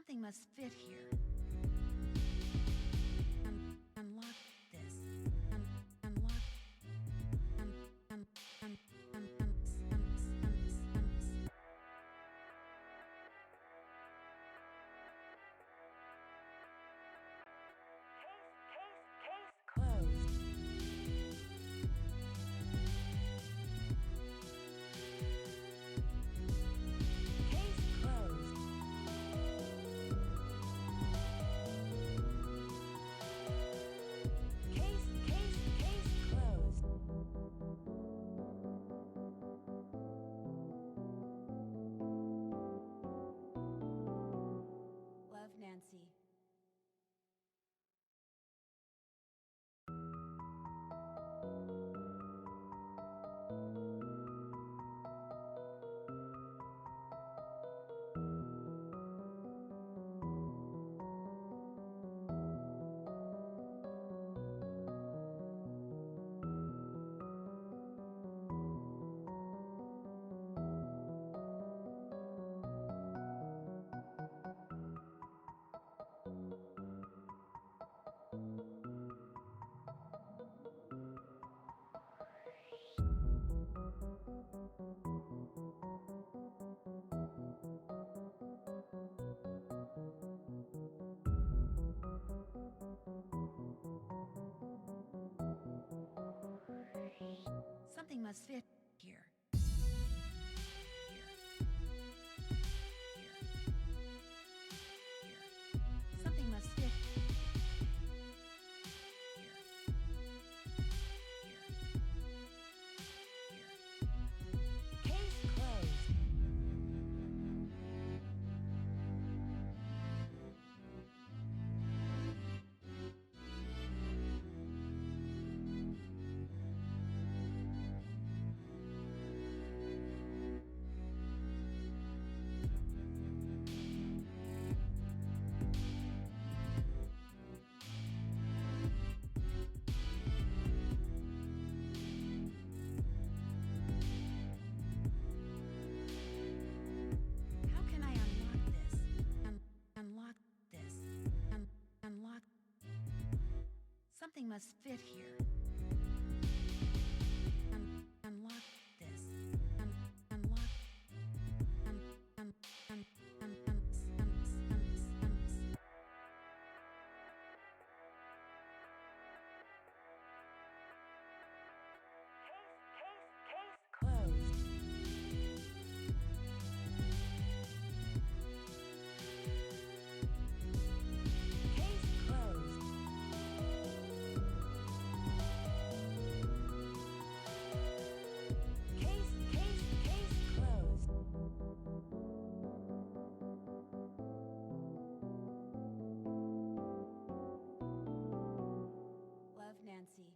Something must fit here. Unlock this. Unlock. Case closed. Case closed. Case closed. Love, Nancy. Something must fit here. Something must fit here. Case closed. How can I unlock this? Unlock this. Unlock. Something must fit here. Unlock this. Unlock. Case closed. Case closed. Case closed. Love, Nancy.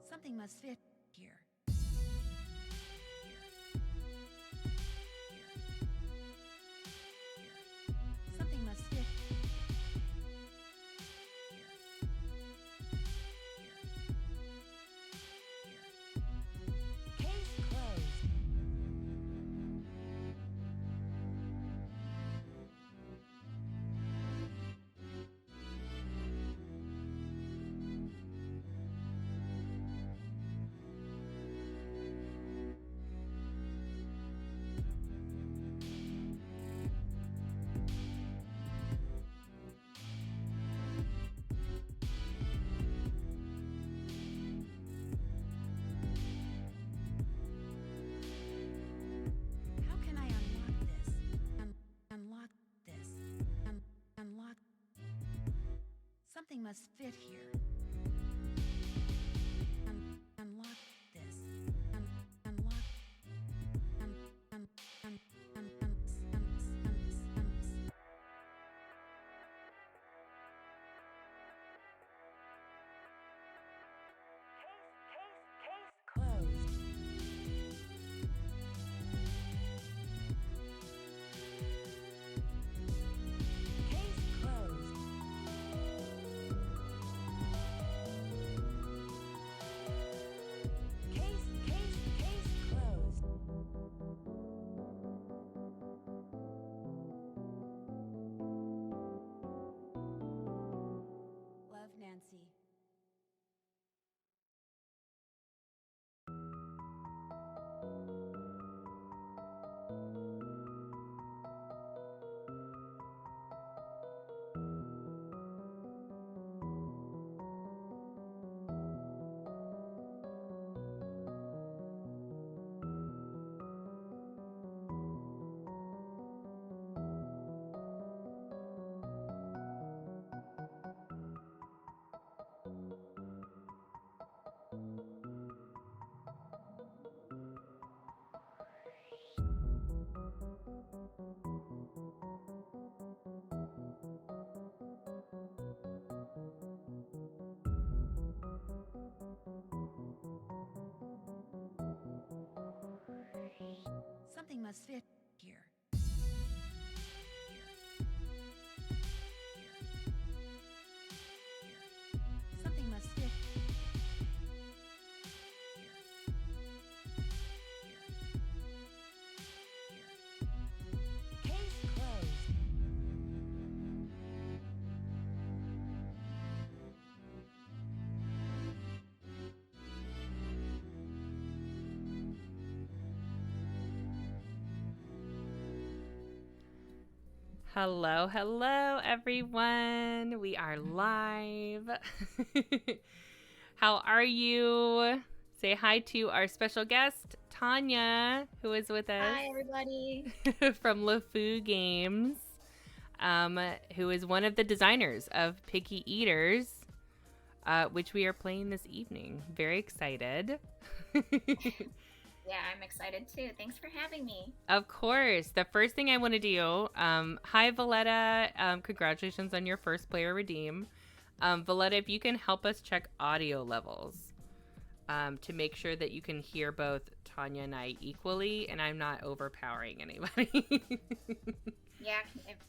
Something must fit here. Something must fit here. Case closed. Something must fit here. Unlock this. Unlock. Case closed. Case closed. Case closed. Love, Nancy. Something must fit here. Something must fit here. Case closed. Hello, hello, everyone. We are live. How are you? Say hi to our special guest, Tanya, who is with us. Hi, everybody. From LeFou Games, who is one of the designers of Picky Eaters, which we are playing this evening. Very excited. Yeah, I'm excited too. Thanks for having me. Of course. The first thing I want to do, hi, Valletta. Congratulations on your first player redeem. Valletta, if you can help us check audio levels to make sure that you can hear both Tanya and I equally, and I'm not overpowering anybody. Yeah,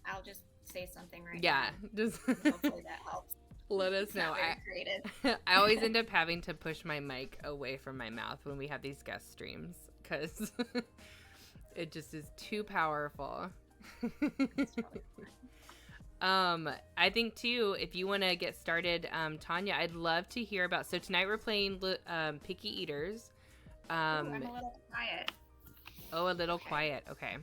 I'll just say something right Yeah, now. just Hopefully that helps. let us It's know. not very creative. I always end up having to push my mic away from my mouth when we have these guest streams because it just is too powerful. It's probably fine. I think too, if you want to get started, Tanya, I'd love to hear about. So tonight we're playing Picky Eaters. Ooh, I'm a little quiet. Oh, a little quiet. Okay.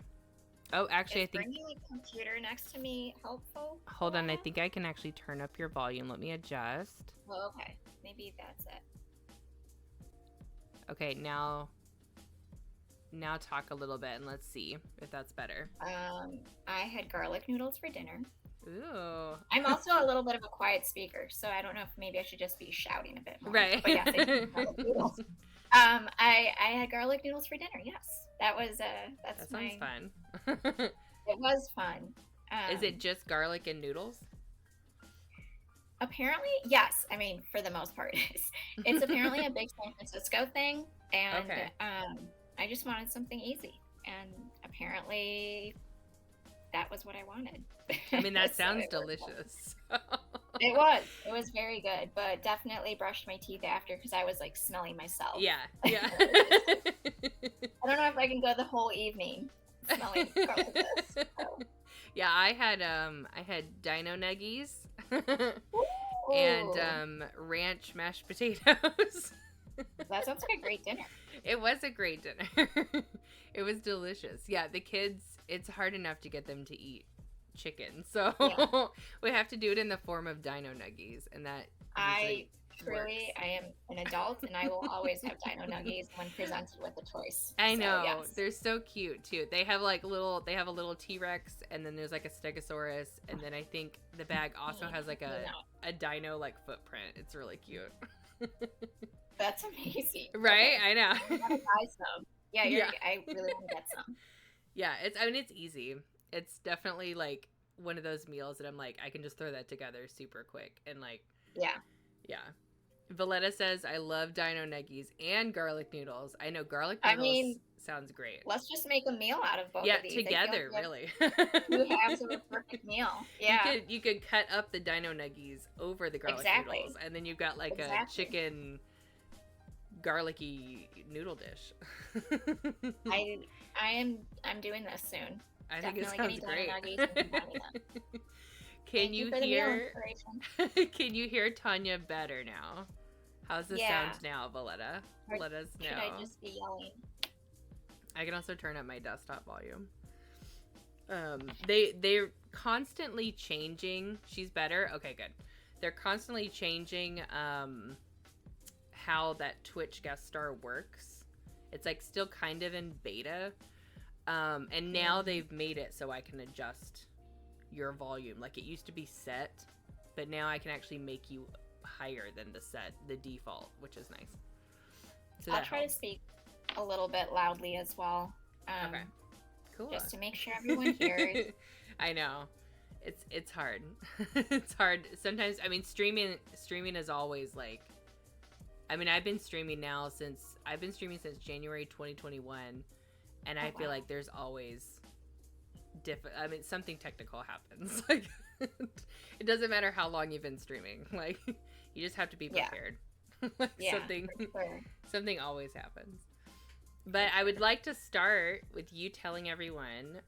Oh, actually, Is I think. bringing a computer next to me helpful? Hold on, I think I can actually turn up your volume. Let me adjust. Well, okay. Maybe that's it. Okay, now talk a little bit and let's see if that's better. I had garlic noodles for dinner. Ooh. I'm also a little bit of a quiet speaker, so I don't know if maybe I should just be shouting a bit more. Right. But yes, I did garlic noodles. I had garlic noodles for dinner. Yes, that was That sounds fun. It was fun. Is it just garlic and noodles? Apparently, yes. I mean, for the most part, it's apparently a big San Francisco thing, and Okay. I just wanted something easy, and apparently, that was what I wanted. I mean, that So sounds it worked well. delicious. It was very good, but definitely brushed my teeth after because I was like smelling myself. Yeah. Yeah. I don't know if I can go the whole evening smelling garlic this. So. Yeah, I had dino nuggies and ranch mashed potatoes. That sounds like a great dinner. It was a great dinner. It was delicious. Yeah, the kids, it's hard enough to get them to eat chicken. So Yeah. we have to do it in the form of dino nuggies, and that I truly, works. I am an adult, and I will always have Dino Nuggies when presented with a choice. I So, know. yes. They're so cute too. They have a little T-Rex, and then there's like a Stegosaurus, and then I think the bag also has like a dino like footprint. It's really cute. That's amazing. Right? Okay. I know. I gotta buy some. Yeah, Yeah. I really want to get some. Yeah, it's easy. It's definitely like one of those meals that I'm like I can just throw that together super quick and like Yeah. yeah. Valletta says I love dino nuggies and garlic noodles. I know garlic I noodles mean, sounds great. let's just make a meal out of both Yeah, of these. together, I feel like really. two halves of a perfect meal. Yeah. You could cut up the dino nuggies over the garlic Exactly. noodles, and then you've got like a chicken garlicky noodle dish. I'm doing this soon. I Definitely think it sounds great. Dino Nuggies and combining them. Can Thank you for the meal hear? inspiration. Can you hear Tanya better now? How's the Yeah. sound now, Valletta? Or Let us know. Should I just be yelling? I can also turn up my desktop volume. They're constantly changing. She's better. Okay, good. They're constantly changing how that Twitch guest star works. It's like still kind of in beta, and now they've made it so I can adjust your volume. Like it used to be set, but now I can actually make you higher than the default, which is nice. So I'll try to speak a little bit loudly as well. Okay. Cool. Just to make sure everyone hears. I know. It's hard. It's hard. Sometimes I mean streaming is always like I've been streaming since January 2021 and I feel like there's always something technical happens. Like it doesn't matter how long you've been streaming. Like you just have to be prepared. Like, something always happens. But I would like to start with you telling everyone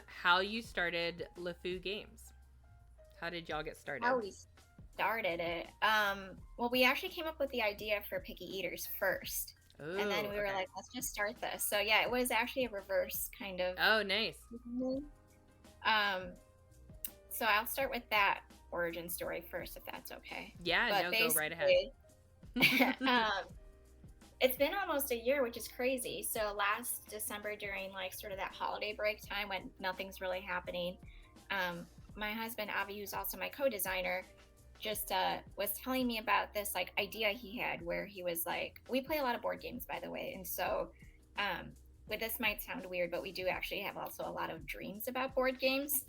how you started LeFou Games. How did y'all get started? How we started it. Well, we actually came up with the idea for Picky Eaters first. Ooh, and then we were like, let's just start this. So yeah, it was actually a reverse kind of. Oh, nice. So I'll start with that origin story first, if that's okay. Yeah, go right ahead. It's been almost a year, which is crazy. So last December, during like sort of that holiday break time when nothing's really happening, my husband Avi, who's also my co-designer, just was telling me about this like idea he had where he was like, we play a lot of board games, by the way, and so this might sound weird, but we do actually have also a lot of dreams about board games.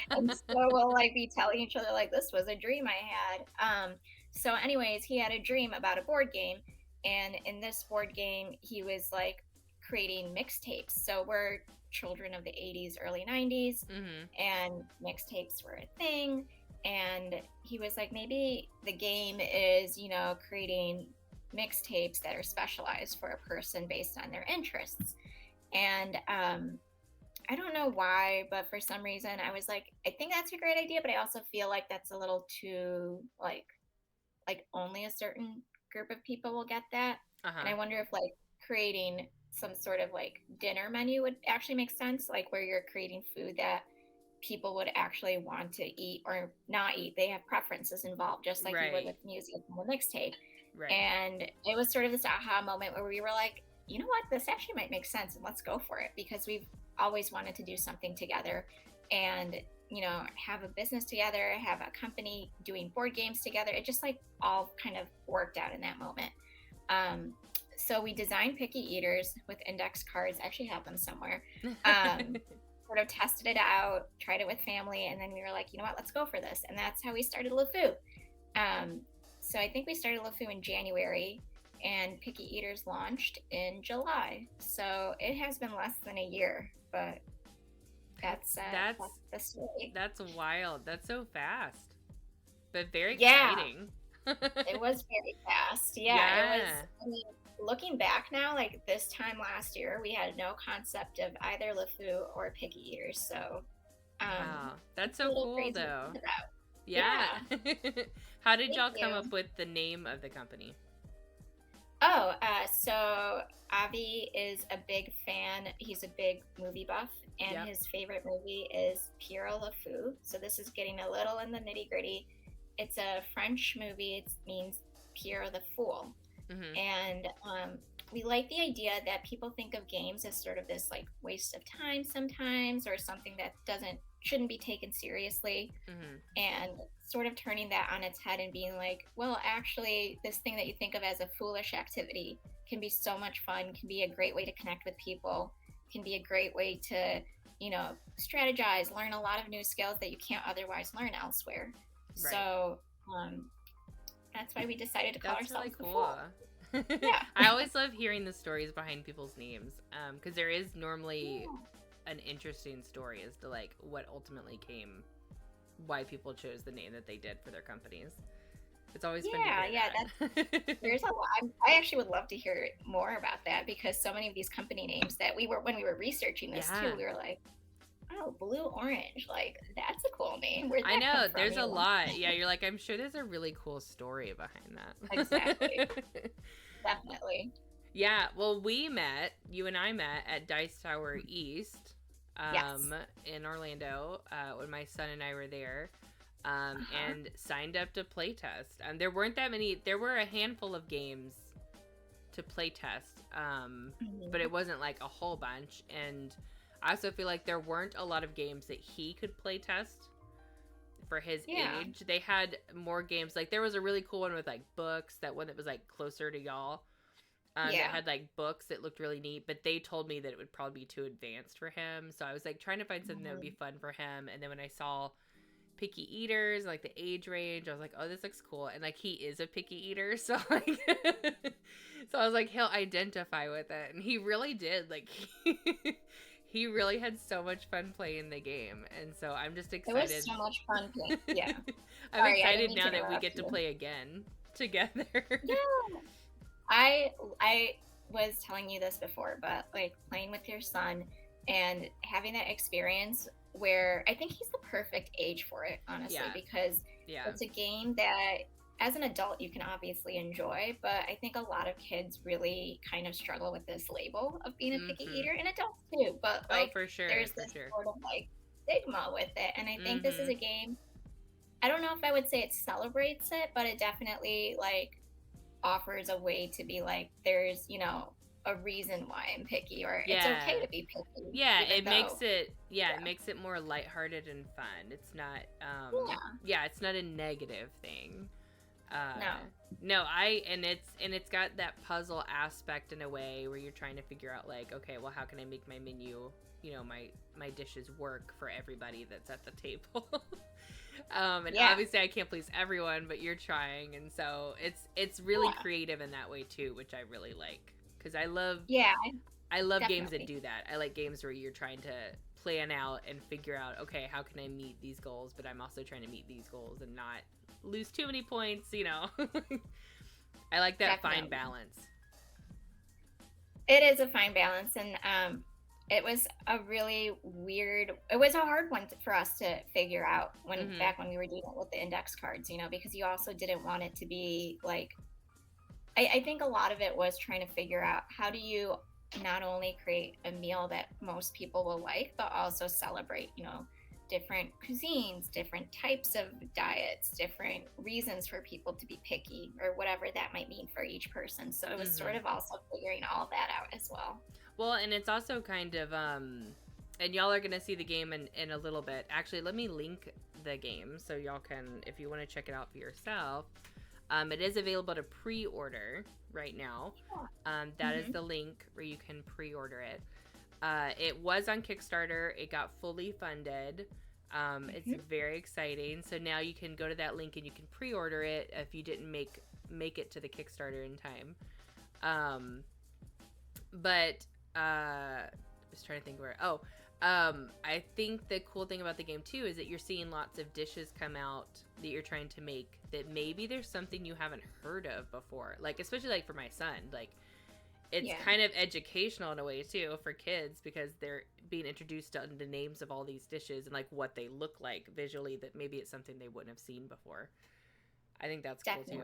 And so we'll like be telling each other like, this was a dream I had. So anyways, he had a dream about a board game, and in this board game he was like creating mixtapes. So we're children of the 80s, early 90s, and mixtapes were a thing. And he was like, maybe the game is, creating mixtapes that are specialized for a person based on their interests. And I don't know why, but for some reason I was like, I think that's a great idea, but I also feel like that's a little too like only a certain group of people will get that. And I wonder if like creating some sort of like dinner menu would actually make sense, like where you're creating food that people would actually want to eat or not eat. They have preferences involved, just like you would with music and a mixtape. Right. And it was sort of this aha moment where we were like, you know what, this actually might make sense, and let's go for it, because we've always wanted to do something together and have a business together, have a company doing board games together. It just like all kind of worked out in that moment. So we designed Picky Eaters with index cards. I actually have them somewhere. Sort of tested it out, tried it with family, and then we were like, you know what, let's go for this. And that's how we started LeFou. So I think we started LeFou in January, and Picky Eaters launched in July. So it has been less than a year, but that's the story. That's wild. That's so fast, but very exciting. It was very fast. Yeah. It was. I mean, looking back now, like this time last year, we had no concept of either LeFou or Picky Eaters. So, wow, that's so cool, though. Yeah. How did y'all come up with the name of the company? Oh, so Avi is a big fan. He's a big movie buff, and his favorite movie is Pierre LeFou. So this is getting a little in the nitty gritty. It's a French movie. It means Pierre the Fool. Mm-hmm. And we like the idea that people think of games as sort of this like waste of time sometimes, or something that doesn't shouldn't be taken seriously, Mm-hmm. and sort of turning that on its head and being like, well, actually, this thing that you think of as a foolish activity can be so much fun, can be a great way to connect with people, can be a great way to, strategize, learn a lot of new skills that you can't otherwise learn elsewhere. Right. So that's why we decided to call That's really ourselves the cool. Fool. Yeah. I always love hearing the stories behind people's names, because there is normally an interesting story as to like what ultimately came, why people chose the name that they did for their companies. It's always fun to hear that. There's a lot. I actually would love to hear more about that, because so many of these company names that when we were researching this too, we were like, oh, Blue Orange, like that's a cool name. Where'd that I know, come from? there's a lot. Yeah, you're like, I'm sure there's a really cool story behind that. Exactly. Definitely. Yeah, well, you and I met at Dice Tower East, Yes. in Orlando, when my son and I were there, and signed up to play test. There weren't that many. There were a handful of games to play test, but it wasn't like a whole bunch. And I also feel like there weren't a lot of games that he could play test for his age. They had more games. Like there was a really cool one with like books. That one that was like closer to y'all. That had like books that looked really neat, but they told me that it would probably be too advanced for him. So I was like trying to find something that would be fun for him. And then when I saw picky eaters, like the age range, I was like, oh, this looks cool. And like he is a picky eater, so like so I was like, he'll identify with it. And he really did. Like he really had so much fun playing the game. And so I'm just excited. It was so much fun playing. Yeah. I'm excited now that we get to play again together. Yeah. I was telling you this before, but like playing with your son and having that experience where I think he's the perfect age for it, honestly, because it's a game that as an adult you can obviously enjoy, but I think a lot of kids really kind of struggle with this label of being a picky eater, and adults too, but like for sure, there's this sort of like stigma with it, and I think this is a game, I don't know if I would say it celebrates it, but it definitely like offers a way to be like, there's a reason why I'm picky, or it's okay to be picky. It makes it more lighthearted and fun. It's not it's not a negative thing. And it's got that puzzle aspect in a way where you're trying to figure out like, okay, well, how can I make my menu, my dishes work for everybody that's at the table. Obviously I can't please everyone, but you're trying, and so it's really creative in that way too, which I really like, because I love games that do that. I like games where you're trying to plan out and figure out, okay, how can I meet these goals, but I'm also trying to meet these goals and not lose too many points, I like that fine balance. It is a fine balance, and it was a hard one for us to figure out back when we were dealing with the index cards, because you also didn't want it to be like, I think a lot of it was trying to figure out, how do you not only create a meal that most people will like, but also celebrate, different cuisines, different types of diets, different reasons for people to be picky, or whatever that might mean for each person. So it was sort of also figuring all that out as well. Well, and it's also kind of, and y'all are going to see the game in a little bit. Actually, let me link the game so y'all can, if you want to check it out for yourself. It is available to pre-order right now. That is the link where you can pre-order it. It was on Kickstarter. It got fully funded. It's very exciting. So now you can go to that link and you can pre-order it if you didn't make it to the Kickstarter in time. But I was trying to think where. I think the cool thing about the game too is that you're seeing lots of dishes come out that you're trying to make that maybe there's something you haven't heard of before. Like, especially like for my son, like it's kind of educational in a way too for kids, because they're being introduced to the names of all these dishes and like what they look like visually, that maybe it's something they wouldn't have seen before. I think that's cool too.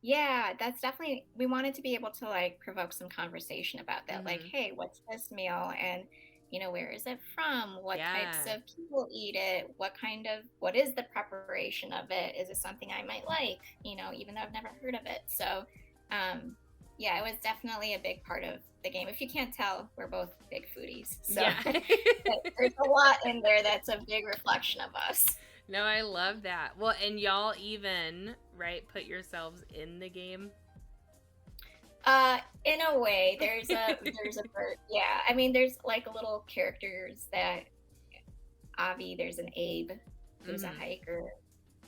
Yeah, that's definitely, we wanted to be able to like provoke some conversation about that. Like, hey, what's this meal? And where is it from? What types Yeah. of people eat it? What is the preparation of it? Is it something I might like? Even though I've never heard of it. So, um, yeah, it was definitely a big part of the game. If you can't tell, we're both big foodies. So Yeah. there's a lot in there that's a big reflection of us. No, I love that. Well, and y'all even, right, put yourselves in the game. In a way, yeah. I mean, there's like little characters that there's an Abe who's a Mhm. hiker.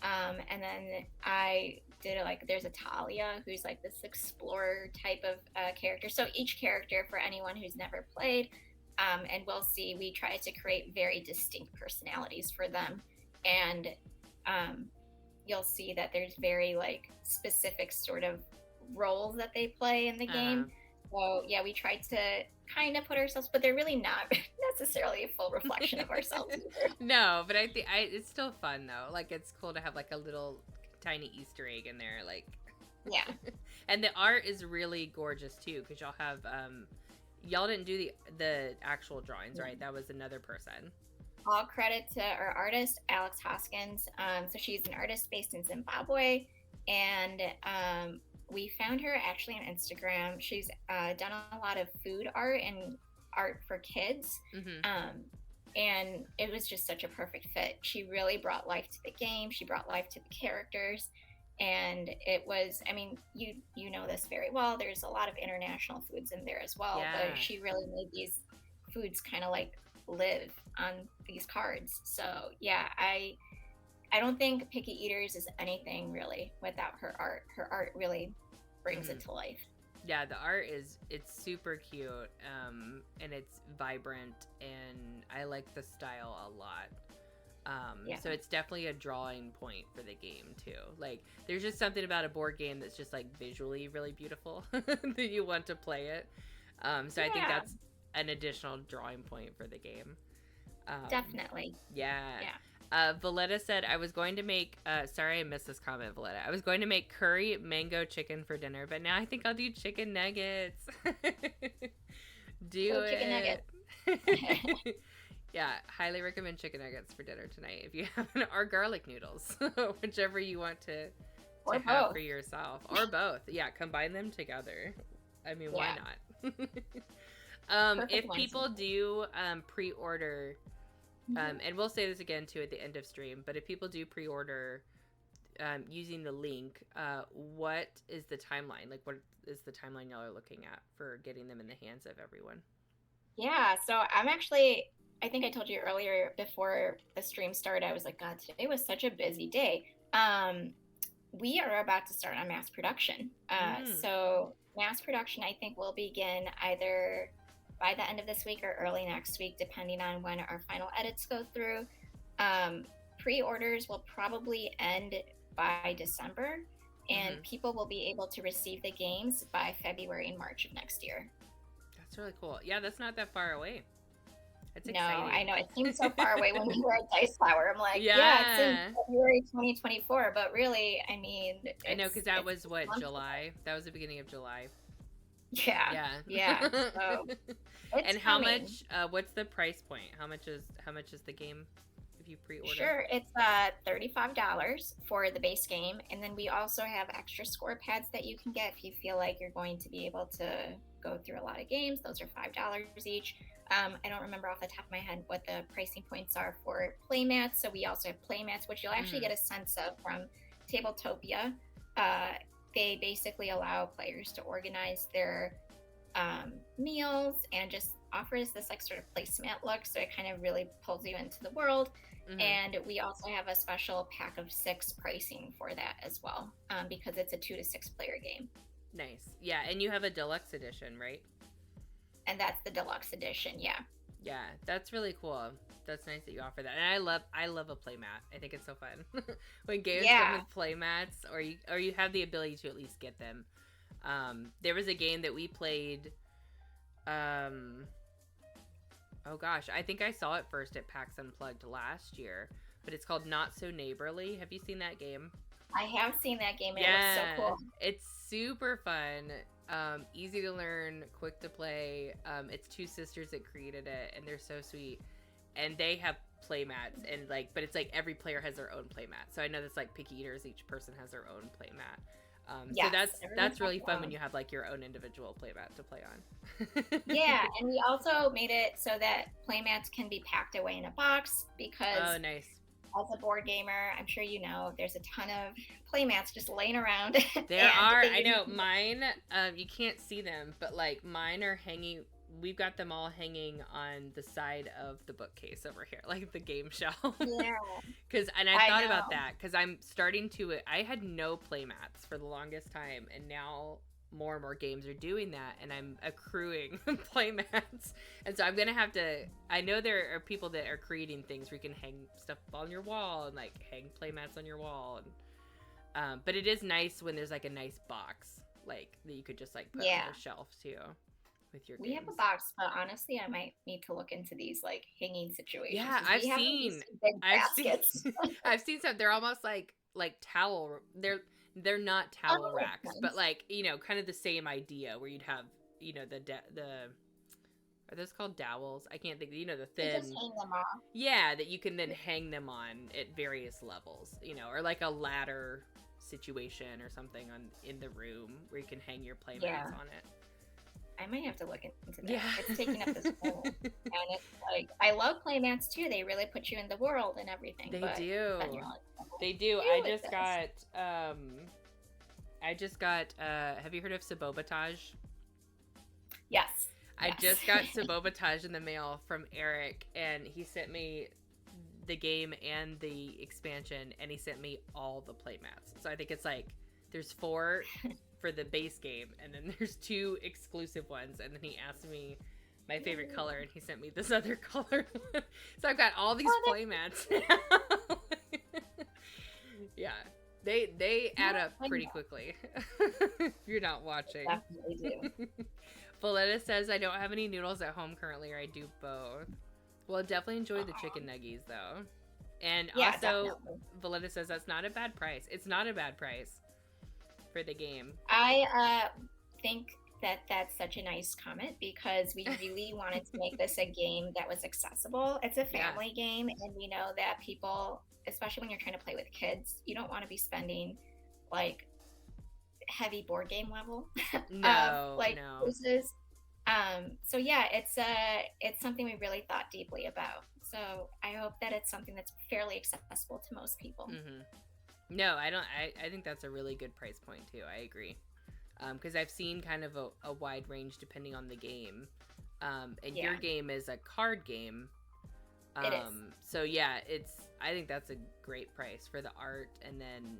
And then I did there's a Talia who's like this explorer type of character. So each character, for anyone who's never played, and we'll see, we try to create very distinct personalities for them. And um, you'll see that there's very like specific sort of roles that they play in the Uh-huh. game. So yeah, we try to kind of put ourselves, but they're really not necessarily a full reflection of ourselves either. No, but I think it's still fun though. Like it's cool to have like a little tiny Easter egg in there, like. Yeah. And the art is really gorgeous too, because y'all have y'all didn't do the actual drawings, right? That was another person. All credit to our artist, Alex Hoskins. So she's an artist based in Zimbabwe, and we found her actually on Instagram. She's done a lot of food art and art for kids. Mm-hmm. And it was just such a perfect fit. She really brought life to the game. She brought life to the characters. And it was, I mean, you know this very well. There's a lot of international foods in there as well, Yeah. but she really made these foods kind of like live on these cards. So yeah, I don't think Picky Eaters is anything really without her art. Her art really brings it to life. Yeah, the art it's super cute, and it's vibrant, and I like the style a lot. Yeah. So it's definitely a drawing point for the game too. Like there's just something about a board game that's just like visually really beautiful that you want to play it. So I think Yeah. that's an additional drawing point for the game. Definitely. Yeah. Yeah. Valletta said, I was going to make, sorry I missed this comment, Valletta. I was going to make curry mango chicken for dinner, but now I think I'll do chicken nuggets. Do it. Chicken nuggets. Yeah, highly recommend chicken nuggets for dinner tonight if you have, or garlic noodles, whichever you want to Or have both. for yourself, or both. Yeah, combine them together. I mean, why not? If Perfect people Wednesday. do pre-order, and we'll say this again too at the end of stream, but if people do pre-order using the link, what is the timeline? Like, what is the timeline y'all are looking at for getting them in the hands of everyone? Yeah, so I think I told you earlier before the stream started, I was like, God, today was such a busy day. We are about to start on mass production. So mass production, I think, will begin either by the end of this week or early next week, depending on when our final edits go through. Pre-orders will probably end by December, and people will be able to receive the games by February and March of next year. That's really cool. Yeah, that's not that far away. It's No, exciting. I know. It seems so far away when we were at Dice Flower. I'm like, Yeah. it's in February 2024, but really, I mean, I know, because that was it's what, months July? That was the beginning of July. Yeah. Yeah. So it's And how coming. much? What's the price point? How much is the game if you pre-order? Sure, it's $35 for the base game, and then we also have extra score pads that you can get if you feel like you're going to be able to go through a lot of games. Those are $5 each. I don't remember off the top of my head what the pricing points are for playmats. So we also have playmats, which you'll actually get a sense of from Tabletopia. They basically allow players to organize their meals and just offers this like sort of placemat look. So it kind of really pulls you into the world. And we also have a special pack of 6 pricing for that as well, because it's a 2 to 6 player game. Nice. Yeah, and you have a deluxe edition, right? And that's the deluxe edition. Yeah. Yeah, that's really cool. That's nice that you offer that. And I love a playmat. I think it's so fun when games come with playmats, or you have the ability to at least get them. There was a game that we played. Oh gosh, I think I saw it first at PAX Unplugged last year, but it's called Not So Neighborly. Have you seen that game? I have seen that game, and Yeah, it was so cool. it's super fun. Easy to learn, quick to play. It's two sisters that created it, and they're so sweet. And they have play mats, and like, but it's like every player has their own play mat. So I know that's like Picky Eaters, each person has their own play mat. So that's really fun when you have like your own individual play mat to play on. Yeah, and we also made it so that playmats can be packed away in a box because Oh, nice. as a board gamer, I'm sure you know, there's a ton of playmats just laying around. There are, I know, mine, you can't see them, but like mine are hanging, we've got them all hanging on the side of the bookcase over here, like the game shelf. Yeah. And I thought know. about that, because I'm starting to, I had no playmats for the longest time, and now more and more games are doing that, and I'm accruing playmats. And so I'm going to have to, I know there are people that are creating things where you can hang stuff on your wall and like hang playmats on your wall. And, but it is nice when there's like a nice box, like that you could just like put on a shelf too with your games. We have a box, but honestly, I might need to look into these like hanging situations. Yeah, I've seen some. They're almost like towel. They're not towel racks, but like, you know, kind of the same idea where you'd have, you know, are those called dowels? I can't think. You know, the thin. You just hang them off. Yeah, that you can then hang them on at various levels, you know, or like a ladder situation or something in the room where you can hang your playmats on it. I might have to look into that. Yeah. It's taking up this whole, and it's like, I love playmats too. They really put you in the world and everything. They but do. Then you're like, they do. I just got have you heard of Sabotage? Yes. I just got Sabotage in the mail from Eric, and he sent me the game and the expansion, and he sent me all the playmats. So I think it's like there's 4 for the base game, and then there's 2 exclusive ones, and then he asked me my favorite color, and he sent me this other color. So I've got all these playmats now. Yeah, they add up pretty quickly. If you're not watching. Definitely do. Valletta says, I don't have any noodles at home currently, or I do both. Well, definitely enjoy the chicken nuggies, though. And also, Valletta says that's not a bad price. It's not a bad price for the game. I think that that's such a nice comment because we really wanted to make this a game that was accessible. It's a family game, and we know that people, especially when you're trying to play with kids, you don't want to be spending like heavy board game level pieces. So yeah, it's something we really thought deeply about. So I hope that it's something that's fairly accessible to most people. Mm-hmm. No, I don't. I think that's a really good price point too. I agree. Because I've seen kind of a wide range depending on the game. And your game is a card game. It is. So yeah, I think that's a great price for the art, and then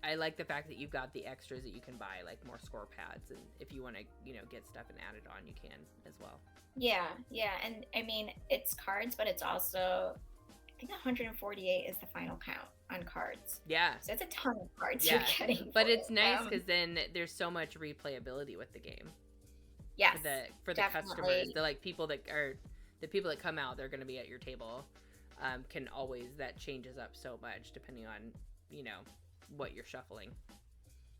I like the fact that you've got the extras that you can buy, like more score pads, and if you want to, get stuff and add it on, you can as well. Yeah, and I mean, it's cards, but it's also, I think 148 is the final count on cards. Yeah. So it's a ton of cards you're getting. But it's nice because then there's so much replayability with the game. Yes. For the customers, the people that come out, they're going to be at your table. Can always, that changes up so much depending on, what you're shuffling.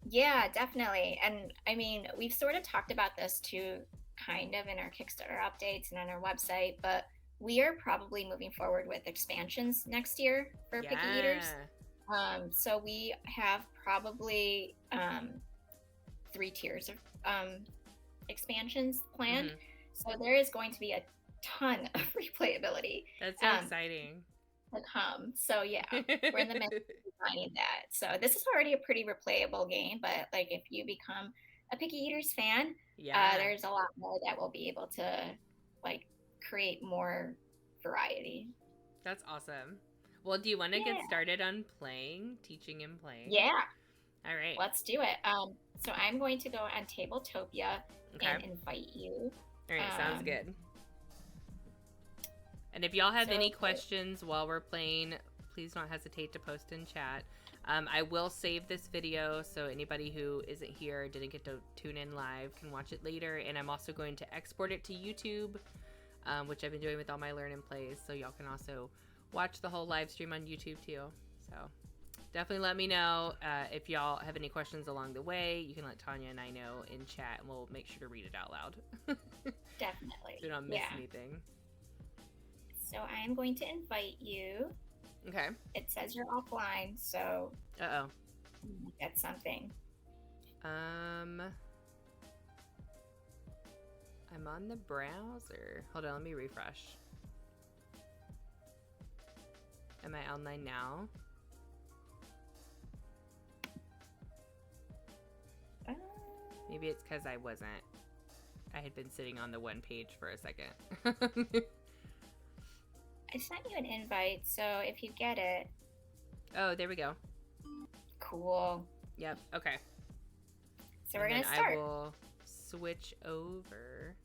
Yeah, definitely. And I mean, we've sort of talked about this too, kind of in our Kickstarter updates and on our website, but we are probably moving forward with expansions next year for Picky Eaters. So we have probably 3 tiers of expansions planned. Mm-hmm. So there is going to be a ton of replayability. That's so exciting. To come. So yeah, we're in the midst of designing that. So this is already a pretty replayable game, but like if you become a Picky Eaters fan, there's a lot more that we'll be able to like create more variety. That's awesome. Well, do you want to get started on teaching and playing? Yeah. All right. Let's do it. So I'm going to go on Tabletopia and invite you. All right, sounds good. And if y'all have any questions while we're playing, please don't hesitate to post in chat. I will save this video so anybody who isn't here, didn't get to tune in live, can watch it later. And I'm also going to export it to YouTube, which I've been doing with all my Learn and Plays. So y'all can also watch the whole live stream on YouTube too. So definitely let me know if y'all have any questions along the way. You can let Tanya and I know in chat, and we'll make sure to read it out loud. Definitely. So we don't miss Yeah. anything. So I'm going to invite you. Okay. It says you're offline, so Uh-oh. that's something. I'm on the browser. Hold on, let me refresh. Am I online now? Maybe it's because I wasn't. I had been sitting on the one page for a second. I sent you an invite, so if you get it. Oh, there we go. Cool. Yep, okay. So we're going to start. I will switch over.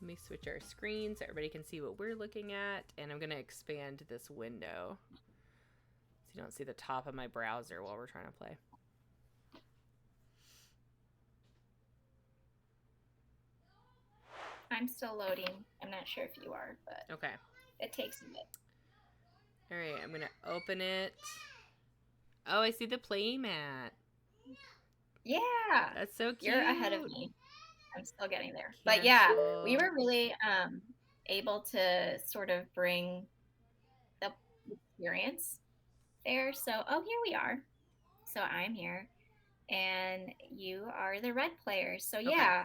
Let me switch our screen so everybody can see what we're looking at. And I'm going to expand this window so you don't see the top of my browser while we're trying to play. I'm still loading. I'm not sure if you are, but okay. It takes a bit. All right, I'm going to open it. Oh, I see the play mat. Yeah. That's so cute. You're ahead of me. I'm still getting there. But yeah, we were really able to sort of bring the experience there. So, oh, here we are. So I'm here. And you are the red player. So yeah,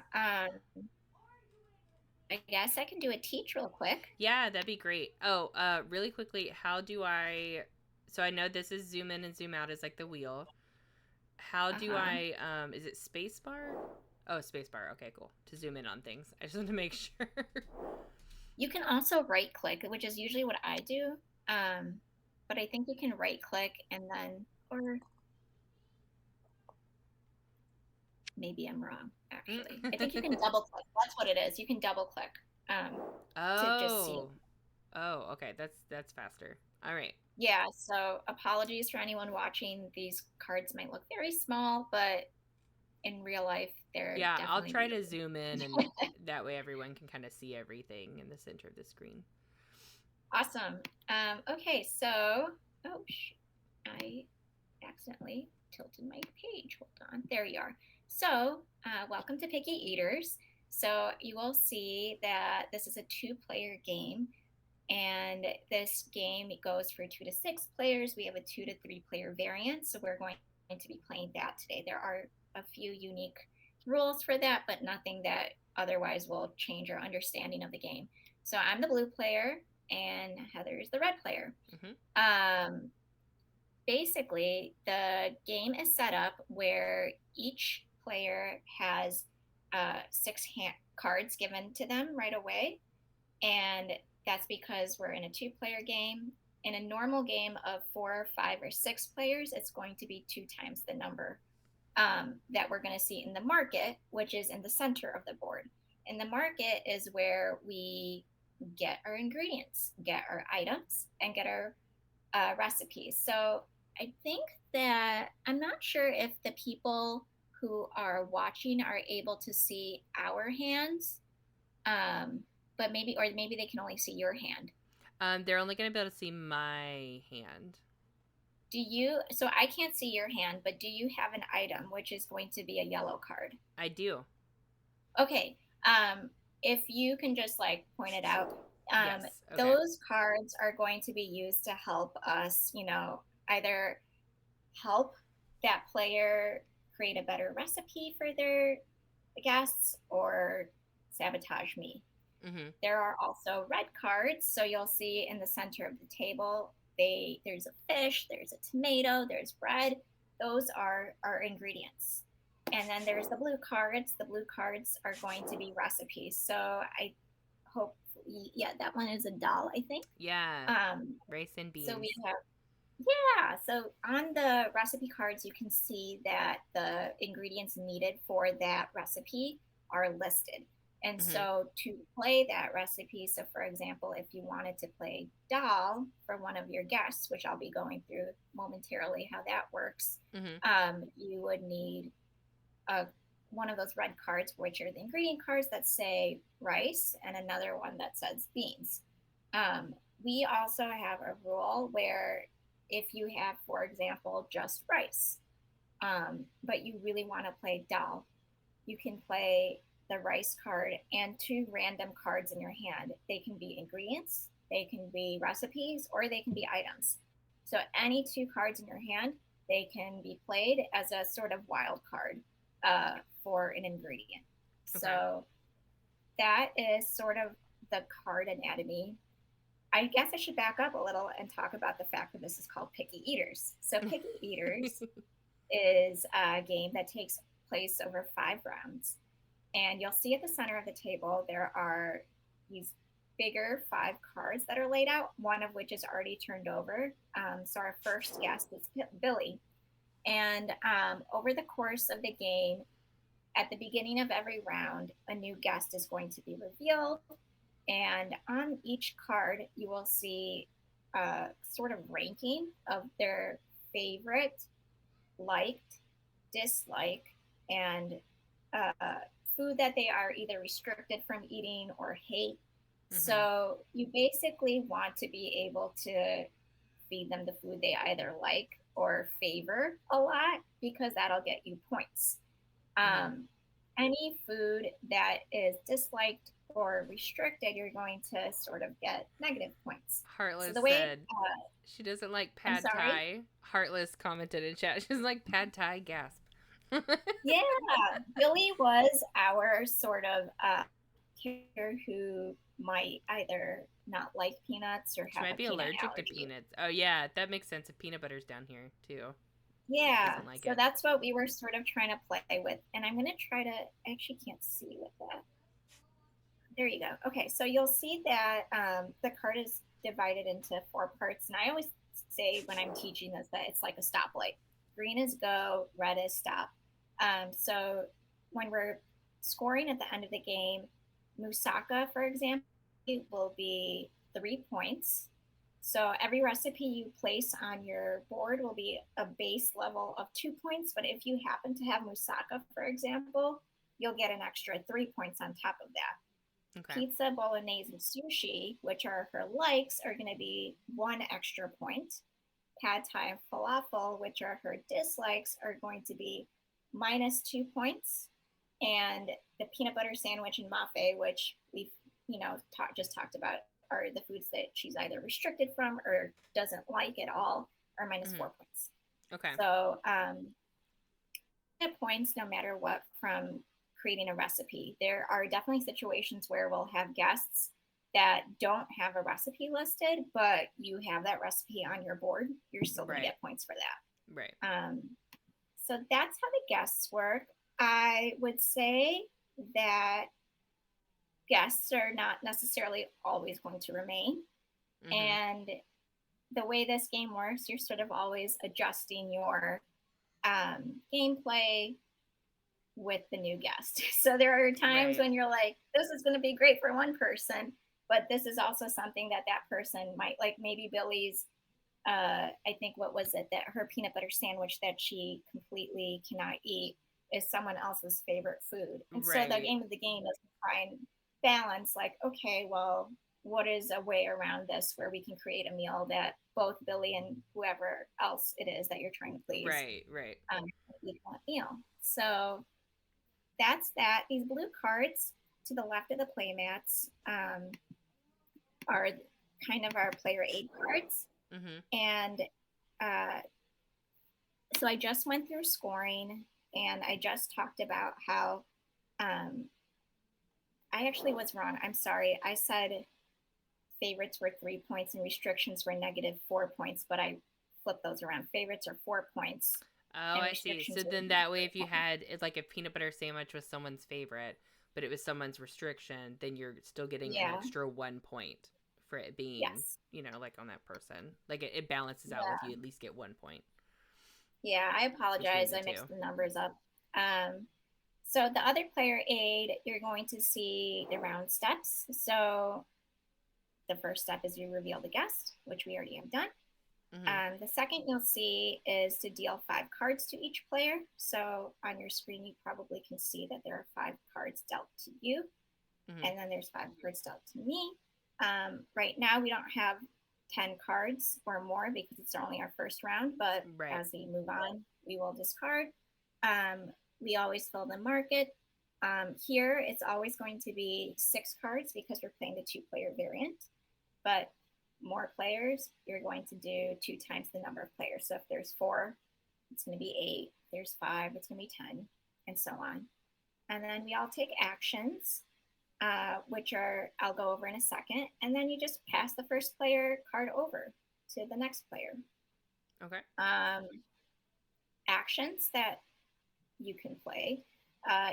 I guess I can do a teach real quick. Yeah, that'd be great. Oh, really quickly, how do I... So I know this is zoom in and zoom out is like the wheel. How do I... Is it spacebar? Oh, spacebar. Okay, cool. To zoom in on things. I just want to make sure. You can also right click, which is usually what I do. But I think you can right click and then... Or maybe I'm wrong, actually. I think you can double click. That's what it is. You can double click to just see. Oh, okay. That's faster. All right. Yeah, so apologies for anyone watching. These cards might look very small, but in real life, they're definitely I'll try big. to zoom in, and that way everyone can kind of see everything in the center of the screen. Awesome. Okay, so... Oh, I accidentally tilted my page. Hold on. There you are. So, welcome to Picky Eaters. So, you will see that this is a 2-player game. And this game goes for 2 to 6 players. We have a 2 to 3 player variant. So, we're going to be playing that today. There are a few unique rules for that, but nothing that otherwise will change our understanding of the game. So, I'm the blue player, and Heather's the red player. Basically, the game is set up where each player has 6 cards given to them right away. And that's because we're in a 2-player game. In a normal game of 4, 5, or 6 players, it's going to be 2 times the number that we're going to see in the market, which is in the center of the board. In the market is where we get our ingredients, get our items, and get our recipes. So I think that I'm not sure if the people who are watching are able to see our hands, but maybe they can only see your hand. They're only going to be able to see my hand. Do you? So I can't see your hand, but do you have an item which is going to be a yellow card? I do. Okay. If you can just point it out. Yes. Okay. Those cards are going to be used to help us, either help that player create a better recipe for their guests or sabotage me. Mm-hmm. There are also red cards. So you'll see in the center of the table, there's a fish, there's a tomato, there's bread. Those are our ingredients. And then there's the blue cards. The blue cards are going to be recipes. So I hope, that one is a dal, I think. Yeah. Rice and beans. So we have... So on the recipe cards, you can see that the ingredients needed for that recipe are listed. And so to play that recipe, so for example, if you wanted to play dal for one of your guests, which I'll be going through momentarily how that works, you would need one of those red cards, which are the ingredient cards that say rice, and another one that says beans. we also have a rule where if you have, for example, just rice, but you really want to play dal, you can play the rice card and two random cards in your hand. They can be ingredients, they can be recipes, or they can be items. So any two cards in your hand, they can be played as a sort of wild card for an ingredient. Okay. So that is sort of the card anatomy. I guess I should back up a little and talk about the fact that this is called Picky Eaters. So Picky Eaters is a game that takes place over 5 rounds. And you'll see at the center of the table, there are these bigger 5 cards that are laid out, one of which is already turned over. So our first guest is Billy. And over the course of the game, at the beginning of every round, a new guest is going to be revealed. And on each card, you will see a sort of ranking of their favorite, liked, dislike, and uh, food that they are either restricted from eating or hate. Mm-hmm. So you basically want to be able to feed them the food they either like or favor a lot because that'll get you points. Mm-hmm. Um, any food that is disliked or restricted, you're going to sort of get negative points. So Heartless the way, said she doesn't like I'm pad sorry. thai. Heartless commented in chat. She's like pad thai. Gasp. Yeah, Billy was our sort of character who might either not like peanuts or She have might a be peanut allergic to allergy. peanuts. Oh yeah, that makes sense. If peanut butter's down here too, Yeah, doesn't like so it. that's what we were sort of trying to play with. And I'm going to try to, I actually can't see with that. There you go. Okay, so you'll see that the card is divided into 4 parts. And I always say when I'm teaching this that it's like a stoplight. Green is go, red is stop. So when we're scoring at the end of the game, moussaka, for example, will be 3 points. So every recipe you place on your board will be a base level of 2 points. But if you happen to have moussaka, for example, you'll get an extra 3 points on top of that. Okay. Pizza, bolognese, and sushi, which are her likes, are going to be 1 extra point. Pad thai and falafel, which are her dislikes, are going to be minus 2 points. And the peanut butter sandwich and mafe, which we've just talked about, are the foods that she's either restricted from or doesn't like at all, are minus Mm-hmm. 4 points. Okay. So get points no matter what from creating a recipe. There are definitely situations where we'll have guests that don't have a recipe listed, but you have that recipe on your board. You're still going to Right. get points for that. Right. So that's how the guests work. I would say that guests are not necessarily always going to remain. Mm-hmm. And the way this game works, you're sort of always adjusting your gameplay with the new guest. So there are times Right. when you're like, this is going to be great for one person, but this is also something that that person might like. Maybe Billy's, I think, what was it, that her peanut butter sandwich that she completely cannot eat is someone else's favorite food. And so the Right. game of the game is to try and balance, like, okay, well, what is a way around this where we can create a meal that both Billy and whoever else it is that you're trying to please Right. Right. eat that meal. So that's that. These blue cards to the left of the playmats are kind of our player aid cards. Mm-hmm. And uh, so I just went through scoring and I just talked about how I actually was wrong. I'm sorry. I said favorites were 3 points and restrictions were negative 4 points, but I flipped those around. Favorites are 4 points Oh, and I see. So restrictions are then that way, negative if you one. had it's like a peanut butter sandwich was someone's favorite, but it was someone's restriction, then you're still getting an Yeah. extra 1 point for it being, Yes. like on that person. Like it balances out with Yeah. you at least get 1 point Yeah. I between apologize. the I two. mixed the numbers up. So the other player aid, you're going to see the round steps. So the first step is you reveal the guest, which we already have done. Mm-hmm. The second you'll see is to deal 5 cards to each player. So on your screen, you probably can see that there are 5 cards dealt to you, Mm-hmm. and then there's 5 cards dealt to me. Right now, we don't have 10 cards or more because it's only our first round, but Right. as we move on, we will discard. We always fill the market. Here, it's always going to be 6 cards because we're playing the 2-player variant, but more players, you're going to do 2 times the number of players. So if there's 4, it's going to be 8. If there's 5, it's going to be 10, and so on. And then we all take actions, which I'll go over in a second. And then you just pass the first player card over to the next player. Okay. Actions that you can play.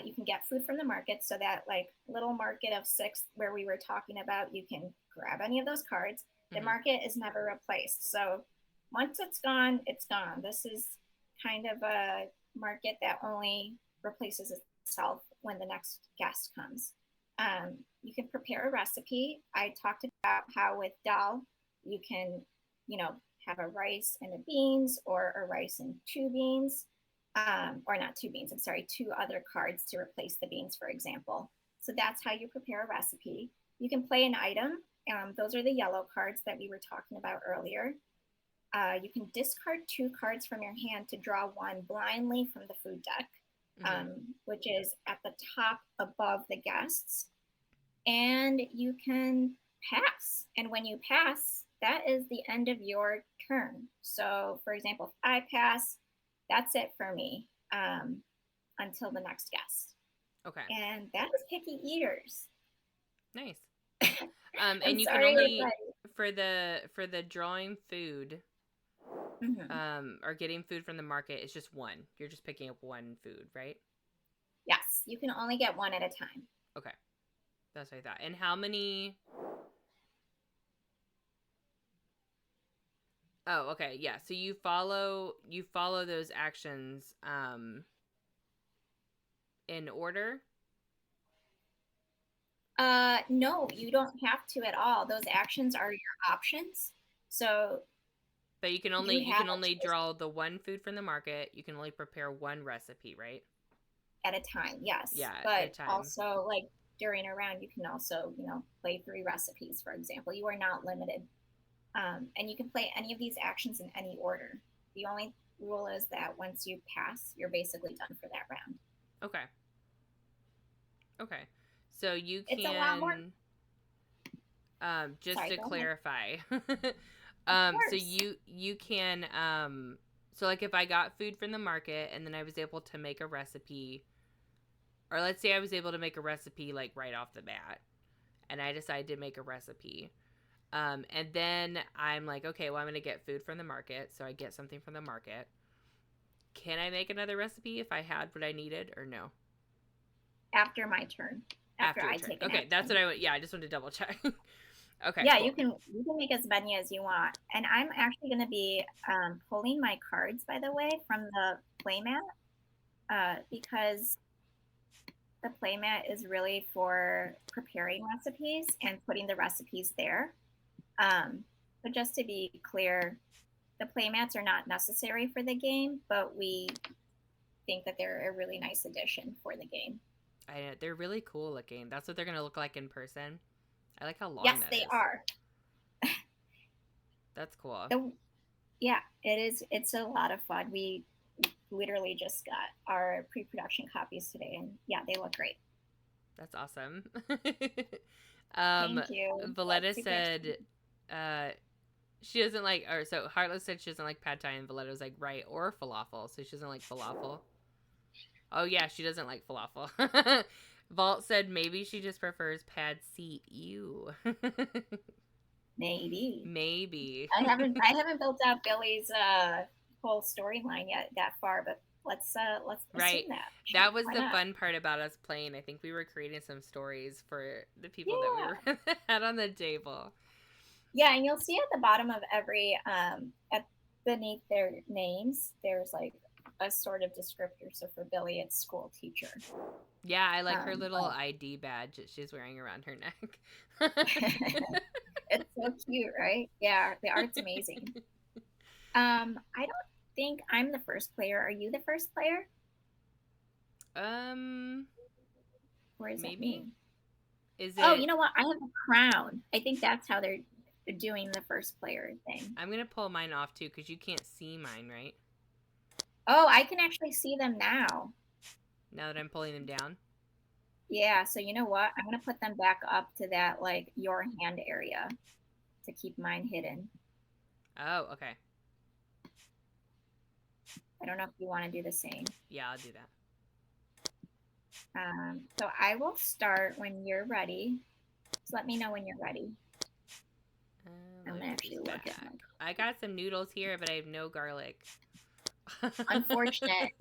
You can get food from the market, so that like little market of 6 where we were talking about, you can grab any of those cards. The market is never replaced. So once it's gone, it's gone. This is kind of a market that only replaces itself when the next guest comes. You can prepare a recipe. I talked about how with dal, you can, have a rice and a beans, or a rice and 2 beans. Or not 2 beans, I'm sorry, 2 other cards to replace the beans, for example. So that's how you prepare a recipe. You can play an item. Those are the yellow cards that we were talking about earlier. You can discard 2 cards from your hand to draw 1 blindly from the food deck, which is at the top above the guests. And you can pass. And when you pass, that is the end of your turn. So, for example, if I pass, that's it for me until the next guest. Okay. And that is picky eaters. Nice. And you can only for the drawing food, or getting food from the market, it's just 1. You're just picking up 1 food, right? Yes, you can only get 1 at a time. Okay, that's what I thought. And how many? Oh, okay, yeah. So you follow those actions in order? No, you don't have to at all. Those actions are your options. So but you can only draw the 1 food from the market. You can only prepare 1 recipe, right? At a time, yes. Yeah, but at a time. Also, like during a round, you can also, play 3 recipes, for example. You are not limited. And you can play any of these actions in any order. The only rule is that once you pass, you're basically done for that round. Okay. So you can. It's a lot more. Just Sorry, to clarify, so you can so like if I got food from the market and then I was able to make a recipe, or let's say I was able to make a recipe like right off the bat, and I decided to make a recipe. And then I'm like, okay, well, I'm going to get food from the market. So I get something from the market. Can I make another recipe if I had what I needed, or no? After my turn. After I take an action. That's what I just wanted to double check. Okay. Yeah, cool. you can make as many as you want. And I'm actually going to be pulling my cards, by the way, from the playmat, because the playmat is really for preparing recipes and putting the recipes there. But just to be clear, the playmats are not necessary for the game, but we think that they're a really nice addition for the game. I know, they're really cool looking. That's what they're going to look like in person. I like how long yes, that they is. are. That's cool. Yeah, it is. It's a lot of fun. We literally just got our pre-production copies today, and yeah, they look great. That's awesome. Thank you. Valletta said she doesn't like, or so Heartless said she doesn't like pad thai, and Valletta was like, right, or falafel. So she doesn't like falafel. Oh yeah, she doesn't like falafel. Vault said maybe she just prefers pad see ew. Maybe. I haven't built out Billy's whole storyline yet that far, but let's right. assume that. That was the fun part about us playing. I think we were creating some stories for the people that we were had on the table. Yeah, and you'll see at the bottom of every beneath their names, there's like a sort of descriptor. So for Billy, it's school teacher. Yeah, I like her little ID badge that she's wearing around her neck. It's so cute, right? Yeah, the art's amazing. I don't think I'm the first player. Are you the first player? Or is maybe? it me? Is Oh, it? you know what? I have a crown. I think that's how they're doing the first player thing. I'm gonna pull mine off too because you can't see mine, right? Oh, I can actually see them now. Now that I'm pulling them down. Yeah, so you know what? I'm gonna put them back up to that like your hand area to keep mine hidden. Oh, okay. I don't know if you want to do the same. Yeah, I'll do that. So I will start when you're ready. Just let me know when you're ready. I'm Let me gonna put these actually look at back. my. I got some noodles here, but I have no garlic. Unfortunate,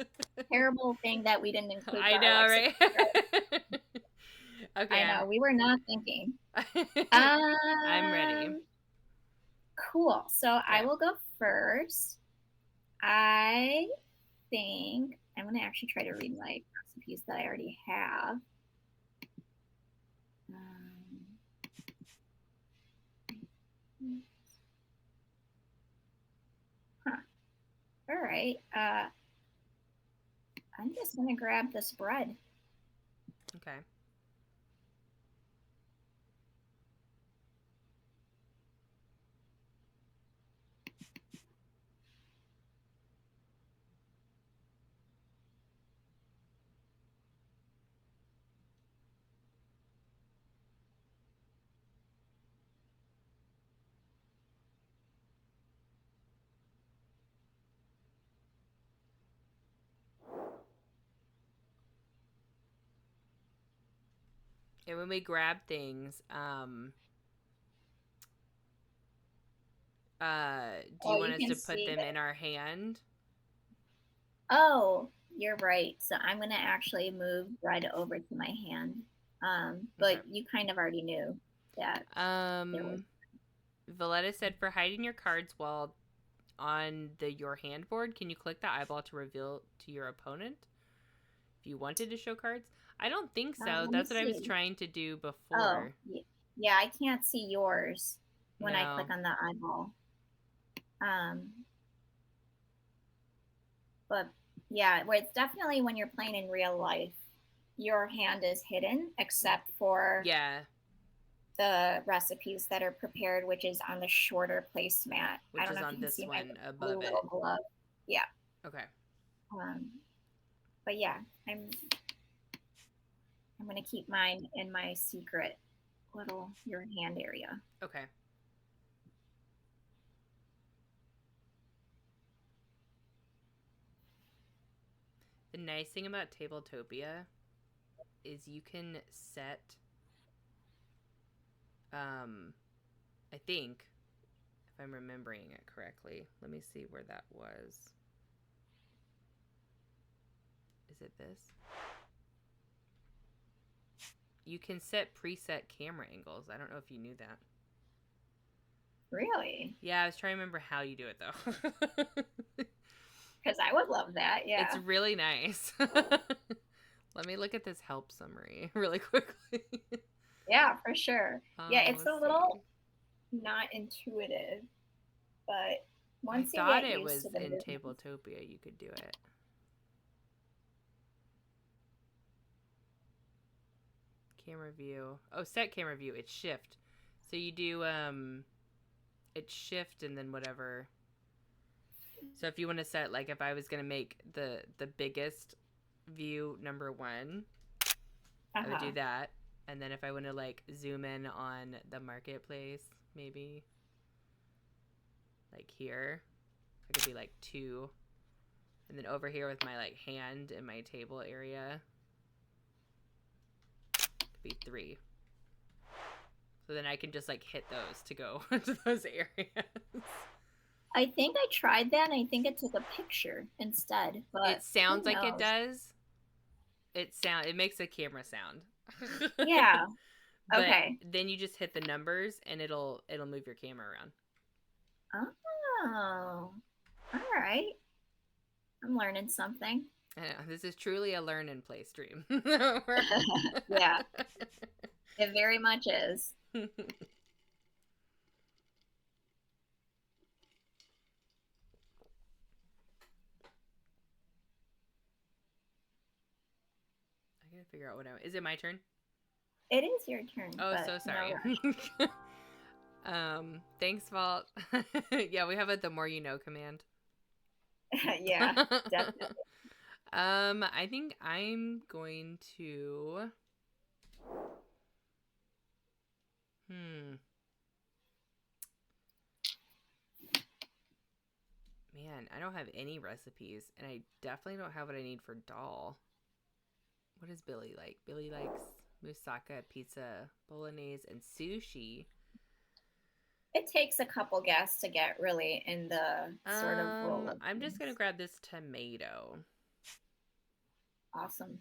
terrible thing that we didn't include I know, garlic. So right? I Okay, know we were not thinking. I'm ready. Cool. So I Okay. will go first. I think I'm gonna actually try to read my recipes that I already have. Huh. All right. I'm just gonna grab this bread. Okay. And when we grab things, do Oh, you want you us can to put see them that. in our hand? Oh, you're right. So I'm gonna actually move bread over to my hand. Okay. But you kind of already knew that there was. Valletta said for hiding your cards while on your hand board, can you click the eyeball to reveal to your opponent if you wanted to show cards? I don't think so. Let me That's what I was see. trying to do Oh, before. yeah, I can't see yours when I No. click on the eyeball. Um, but yeah, where it's definitely when you're playing in real life, your hand is hidden except for Yeah, the recipes that are prepared, which is on the shorter placemat. I which don't is know if on you can this see my one blue above it. little glove. Yeah. Okay. Um, but yeah, I'm gonna keep mine in my secret little your hand area. Okay. The nice thing about Tabletopia is you can set I think if I'm remembering it correctly. Let me see where that was. Is it this? You can set preset camera angles. I don't know if you knew that. Really? Yeah, I was trying to remember how you do it though. Because I would love that. It's Yeah. really nice. Let me look at this help summary really quickly. Yeah, for sure. Yeah, it's Let's a see. little not intuitive, but I once you thought get it used was to the in movements. Tabletopia you could do it. Camera view. Oh, set camera view. It's shift. So you do it's shift and then whatever. So if you want to set like if I was gonna make the biggest view number 1, I would Uh-huh. do that. And then if I want to like zoom in on the marketplace, maybe like here, I could be like 2. And then over here with my like hand in my table area, could be 3. So then I can just like hit those to go to those areas. I think I tried that and I think it took a picture instead, It but sounds who like it knows? does. It makes a camera sound. Yeah. But Okay. then you just hit the numbers and it'll move your camera around. Oh. All right. I'm learning something. I know this is truly a learn and play stream. Yeah, it very much is. I gotta figure out what I. Is it my turn? It is your turn. Oh, But so sorry. No rush. Thanks, Vault. Yeah, we have a the more you know command. Yeah, definitely. I think I'm going to. Hmm. Man, I don't have any recipes, and I definitely don't have what I need for doll. What does Billy like? Billy likes moussaka, pizza, bolognese, and sushi. It takes a couple guests to get really in the sort of roll of I'm just gonna things. grab this tomato. Awesome.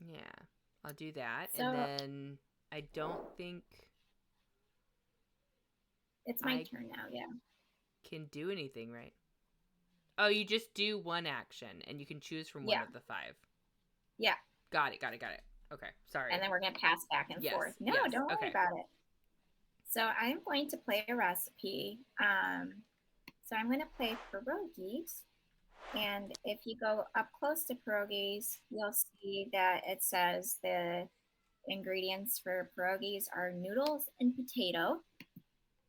Yeah, I'll do that, and So then I don't think it's my I turn now. Yeah. can do anything, right? Oh, you just do one action, and you can choose from one Yeah. of the 5. Yeah. Got it. Okay, sorry. And then we're going to pass back and Yes, forth. No, yes. don't worry Okay. about it. So I'm going to play a recipe. So I'm going to play pierogies. And if you go up close to pierogies, you'll see that it says the ingredients for pierogies are noodles and potato.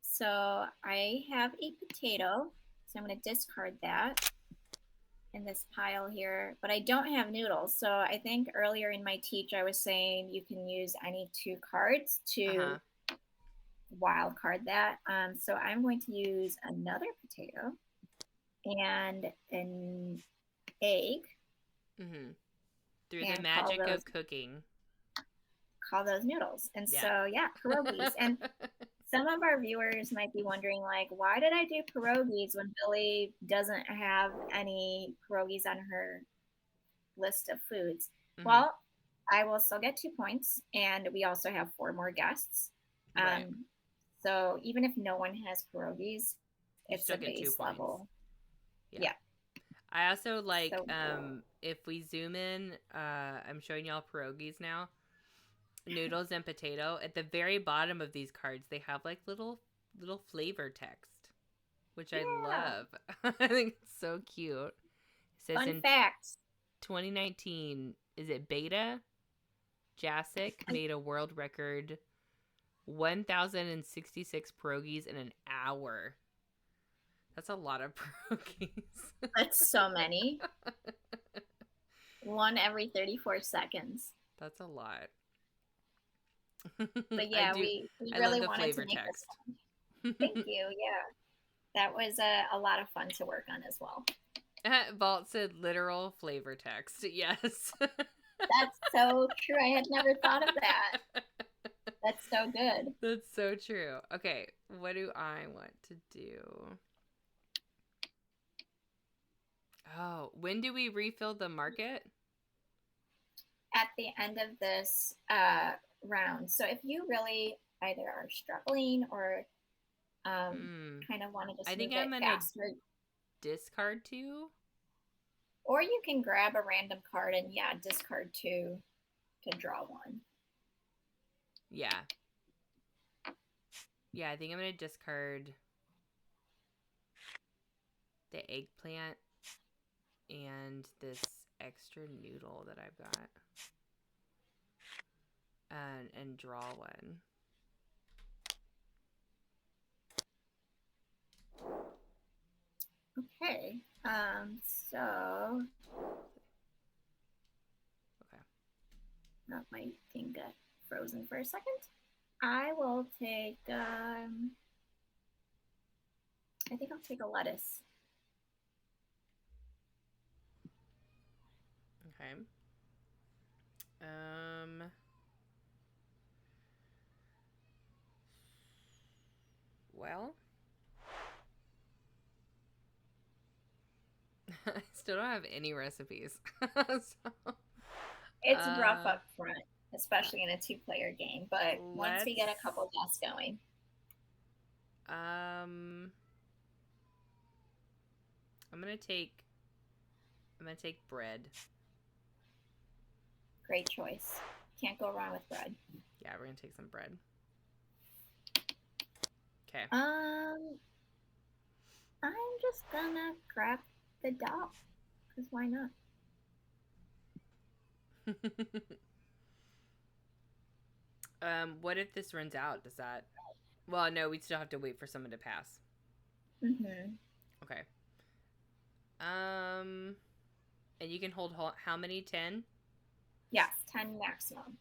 So I have a potato. So I'm going to discard that in this pile here, but I don't have noodles. So I think earlier in my teach, I was saying you can use any 2 cards to Uh-huh. wild card that. So I'm going to use another potato and an egg Mm-hmm. Through the and call magic those of cooking. noodles. And Yeah. so yeah, pierogies. And some of our viewers might be wondering, like, why did I do pierogies when Billy doesn't have any pierogies on her list of foods? Mm-hmm. Well, I will still get 2 points, and we also have 4 more guests. Right. So even if no one has pierogies, You it's still a get 2 base points. level. Yeah. Yeah. I also like So if we zoom in, I'm showing y'all pierogies now. Noodles and potato. At the very bottom of these cards, they have like little flavor text, which I yeah, love. I think it's so cute. It says fun in fact. 2019, is it Beta? Jasic made a world record 1,066 pierogies in an hour. That's a lot of pierogies. That's so many. One every 34 seconds. That's a lot. But I yeah, do. we I love really the wanted to flavor make this text. one. Thank you. Yeah, that was a lot of fun to work on as well. Vault said literal flavor text. Yes. That's so true. I had never thought of that. That's so good. That's so true. Okay, what do I want to do? Oh, when do we refill the market? At the end of this round. So if you really either are struggling or kind of want to I just think move I'm it gonna faster, discard 2. or you can grab a random card and yeah, discard 2 to draw 1. Yeah. Yeah, I think I'm gonna discard the eggplant and this extra noodle that I've got. And draw 1. Okay. So Okay. my thing got frozen for a second. I will take. I think I'll take a lettuce. Okay. Um. Well, I still don't have any recipes. So, It's rough uh, up front, especially in a 2-player game. But once we let's. get a couple guests going, Um. I'm gonna take. I'm gonna take bread. great choice. Can't go wrong with bread. Yeah, we're gonna take some bread. Okay. I'm just gonna grab the doll, cause why not? What if this runs out? Does that? Well, no, we'd still have to wait for someone to pass. Mm-hmm. Okay. And you can hold how many? 10? Yes, 10 maximum.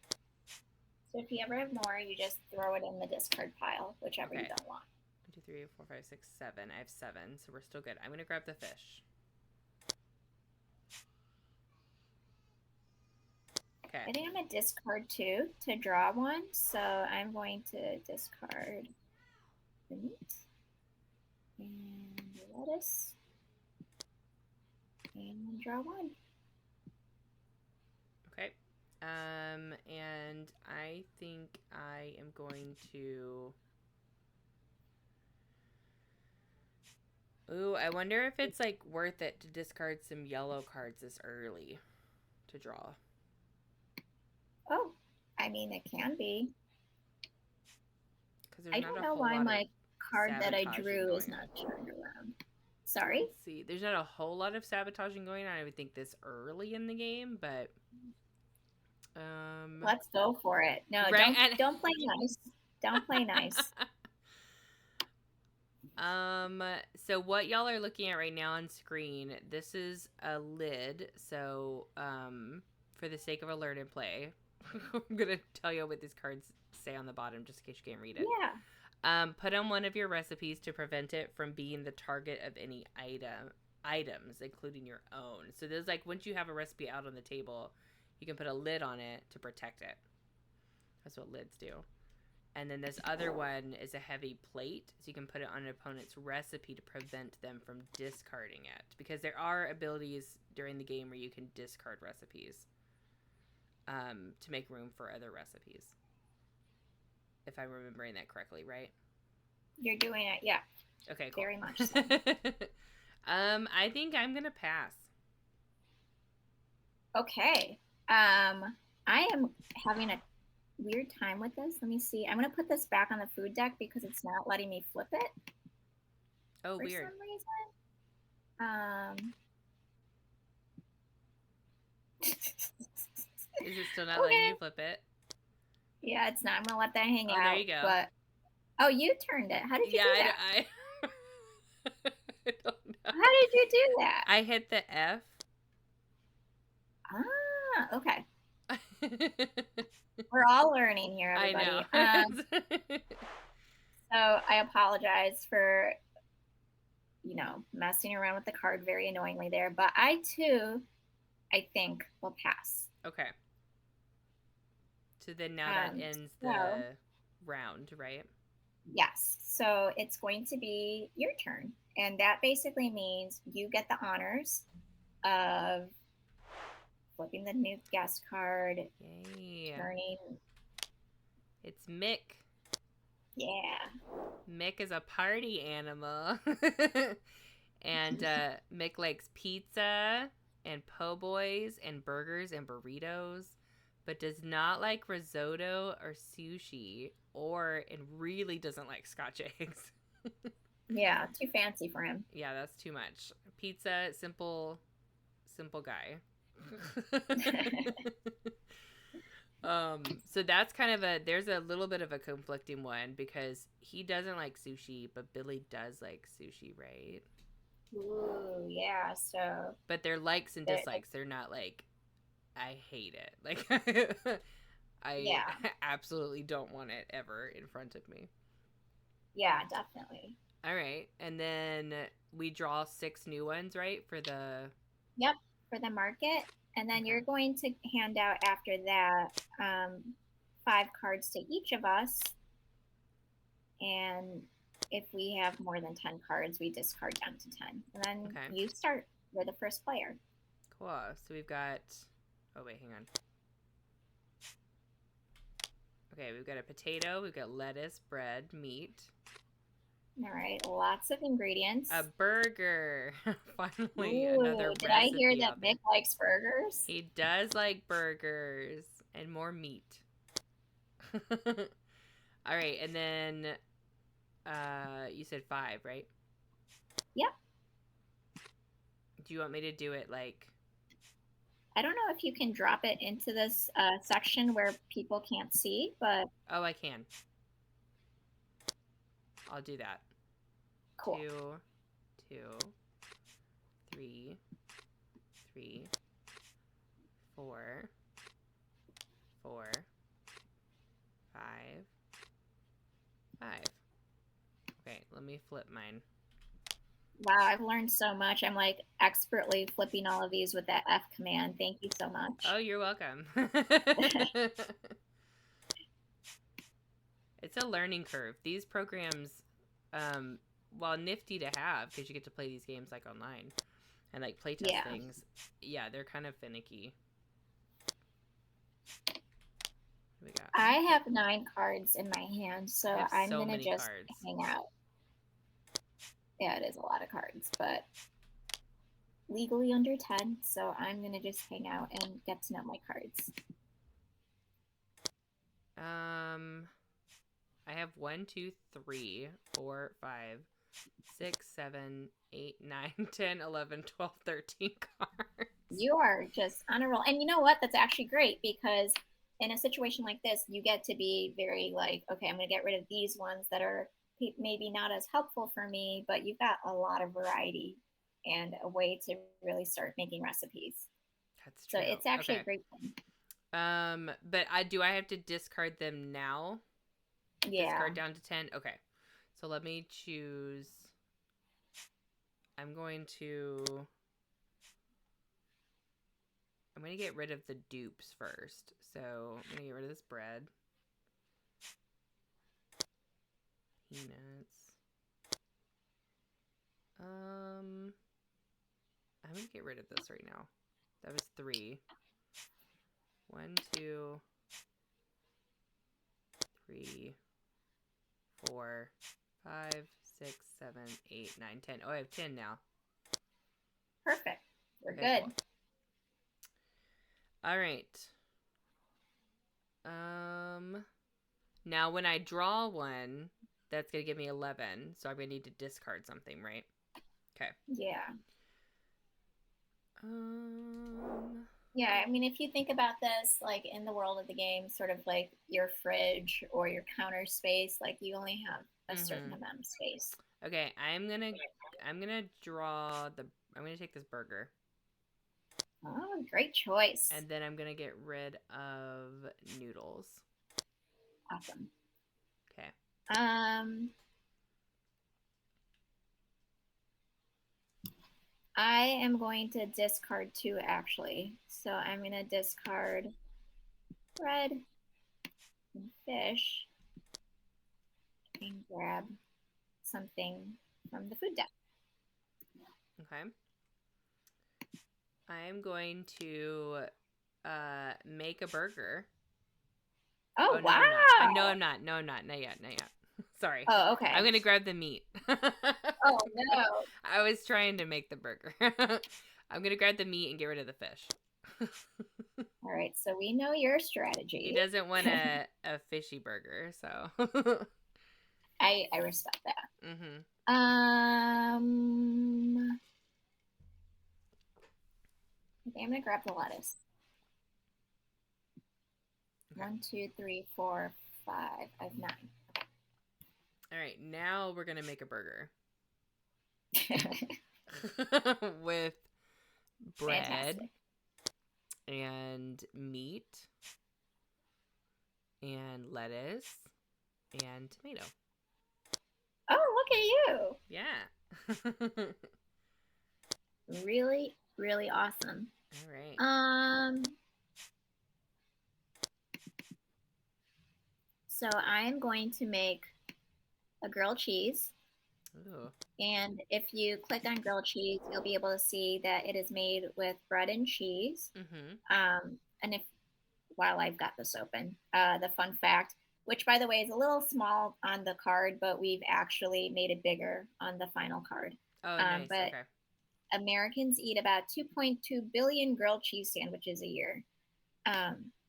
So if you ever have more, you just throw it in the discard pile, whichever you Okay. don't want. 1, 2, 3, 4, 5, 6, 7. I have 7, so we're still good. I'm gonna grab the fish. Okay. I think I'm gonna discard 2 to draw 1, so I'm going to discard the meat and the lettuce and draw 1. Okay. And I think I am going to. Ooh, I wonder if it's like worth it to discard some yellow cards this early to draw. Oh, I mean, it can be. Because there's I not don't a know whole why lot my of card that I sabotaging drew is going not on. turned around. Sorry? Let's see. There's not a whole lot of sabotaging going on, I would think, this early in the game, but Let's go for it. No, right? don't play nice. Don't play nice. So what y'all are looking at right now on screen, this is a lid. So, for the sake of a learn and play, I'm gonna tell you what these cards say on the bottom, just in case you can't read it. Yeah. Put on one of your recipes to prevent it from being the target of any items, including your own. So there's like, once you have a recipe out on the table, you can put a lid on it to protect it. That's what lids do. And then this other one is a heavy plate, so you can put it on an opponent's recipe to prevent them from discarding it. Because there are abilities during the game where you can discard recipes to make room for other recipes. If I'm remembering that correctly, right? You're doing it, yeah. Okay, cool. Very much so. I think I'm gonna pass. Okay. I am having a weird time with this. Let me see. I'm gonna put this back on the food deck because it's not letting me flip it. Oh, for weird. some reason. Is it still not letting you flip it? Yeah, it's not. I'm gonna let that hang out. There you go. But you turned it. How did you do that? I don't know. How did you do that? I hit the F. Ah, okay. We're all learning here, everybody. I know. So I apologize for, messing around with the card very annoyingly there. But I too, I think, will pass. Okay. So then now that ends the round, right? Yes. So it's going to be your turn. And that basically means you get the honors of flipping the new guest card. Yay. Turning. It's Mick. Yeah. Mick is a party animal. And Mick likes pizza and po' boys and burgers and burritos, but does not like risotto or sushi, and really doesn't like Scotch eggs. Yeah, too fancy for him. Yeah, that's too much. Pizza, simple guy. So that's kind of there's a little bit of a conflicting one because he doesn't like sushi, but Billy does like sushi, right? Ooh, yeah. So, but they're likes and dislikes. They're not like, I hate it. Like, I absolutely don't want it ever in front of me. Yeah, definitely. All right. And then we draw 6 new ones, right? For the market. And then you're going to hand out after that 5 cards to each of us. And if we have more than 10 cards, we discard down to 10. And then you start. You're the first player. Cool. So we've got... Oh, wait, hang on. Okay, we've got a potato. We've got lettuce, bread, meat. All right, lots of ingredients. A burger. Finally, another recipe. Did I hear that Mick likes burgers? He does like burgers and more meat. All right, and then you said 5, right? Yep. Do you want me to do it like I don't know if you can drop it into this section where people can't see, but Oh, I can. I'll do that. cool. 2, 2, 3, 3, 4, 4, 5, 5. Okay, let me flip mine. Wow, I've learned so much. I'm like expertly flipping all of these with that F command. Thank you so much. Oh, you're welcome. It's a learning curve. These programs, while nifty to have because you get to play these games like online and like playtest Yeah. things, yeah, they're kind of finicky. What do we got? I have 9 cards in my hand, so I have I'm so gonna many just cards. hang out. Yeah, it is a lot of cards, but legally under 10, so I'm gonna just hang out and get to know my cards. I have 1, 2, 3, 4, 5, 6, 7, 8, 9, 10, 11, 12, 13 cards. You are just on a roll. And you know what? That's actually great because in a situation like this, you get to be very like, okay, I'm going to get rid of these ones that are maybe not as helpful for me, but you've got a lot of variety and a way to really start making recipes. That's So true. it's actually Okay. a great thing. But do I have to discard them now? Yeah. Discard down to 10? Okay. So let me choose. I'm going to get rid of the dupes first. So I'm going to get rid of this bread. Peanuts. I'm going to get rid of this right now. That was 3. 1, 2, 3, 4, 5, 6, 7, 8, 9, 10. Oh, I have 10 now. Perfect. We're Okay, good. cool. All right. Now when I draw one, that's going to give me 11. So I'm going to need to discard something, right? Okay. Yeah. Yeah, I mean, if you think about this, like in the world of the game, sort of like your fridge or your counter space, like you only have a certain amount of space. Okay, I'm gonna draw the. I'm gonna take this burger. Oh, great choice. And then I'm gonna get rid of noodles. Awesome. Okay. I am going to discard 2 actually. So I'm going to discard bread and fish and grab something from the food deck. Okay. I am going to make a burger. Oh, no, wow. I'm not. No, I'm not. Not yet. Sorry. Oh, okay. I'm going to grab the meat. Oh, no. I was trying to make the burger. I'm going to grab the meat and get rid of the fish. All right, so we know your strategy. He doesn't want a fishy burger, so. I respect that. Mm-hmm. Okay, I'm going to grab the lettuce. Okay. 1, 2, 3, 4, 5. I have 9. All right, now we're gonna make a burger with bread Fantastic. And meat and lettuce and tomato. Oh, look at you! Yeah. Really, really awesome. All right. So I am going to make a grilled cheese. Ooh. And if you click on grilled cheese, you'll be able to see that it is made with bread and cheese. Mm-hmm. And if while I've got this open, the fun fact, which by the way is a little small on the card, but we've actually made it bigger on the final card. Oh, nice. But okay. Americans eat about 2.2 billion grilled cheese sandwiches a year.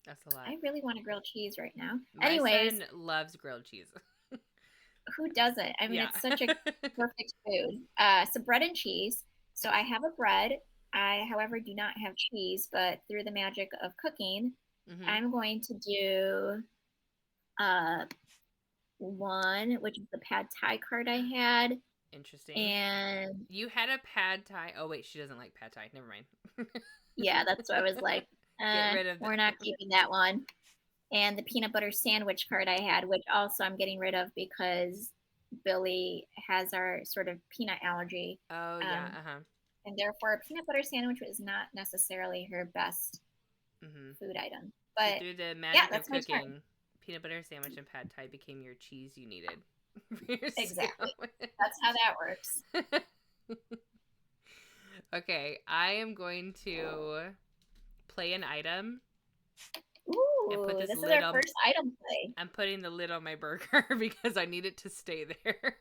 That's a lot. I really want a grilled cheese right now. My son loves grilled cheese. Who doesn't? I mean, yeah. It's such a perfect food. So bread and cheese. So I have a bread I, however, do not have cheese, but through the magic of cooking, Mm-hmm. I'm going to do uh, one, which is the pad thai card I had. Interesting. And you had a pad thai. Oh wait, she doesn't like pad thai. Never mind. yeah, that's what I was like. Get rid of We're that. not keeping that one. And the peanut butter sandwich card I had, which also I'm getting rid of because Billy has our sort of peanut allergy. Oh yeah. Uh-huh. And therefore, a peanut butter sandwich was not necessarily her best Mm-hmm. food item. So But through the yeah, magic of that's my turn. cooking, peanut butter sandwich and pad thai became your cheese you needed. For your Exactly. sandwich. That's how that works. Okay, I am going to play an item and put Ooh, this this is lid our on. first item play. I'm putting the lid on my burger because I need it to stay there.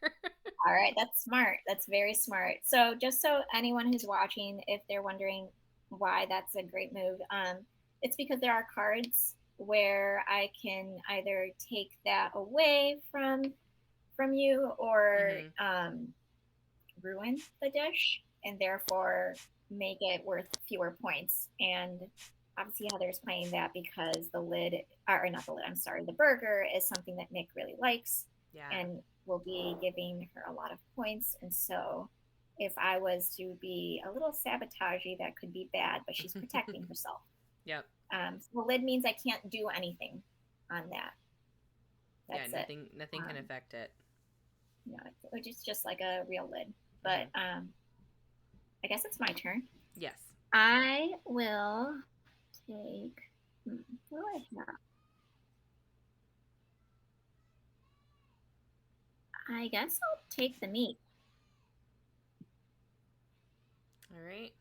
All right, that's smart. That's very smart. So, just so anyone who's watching, if they're wondering why that's a great move, it's because there are cards where I can either take that away from you or ruin the dish and therefore make it worth fewer points. And obviously, Heather's playing that because the lid, or not the lid, I'm sorry, the burger is something that Nick really likes Yeah. and will be giving her a lot of points. And so, if I was to be a little sabotagey, that could be bad, but she's protecting herself. Yep. So the lid means I can't do anything on that. That's yeah, nothing can affect it. You know, which is just like a real lid. But I guess it's my turn. Yes. I will take. What do I have? I guess I'll take the meat. All right.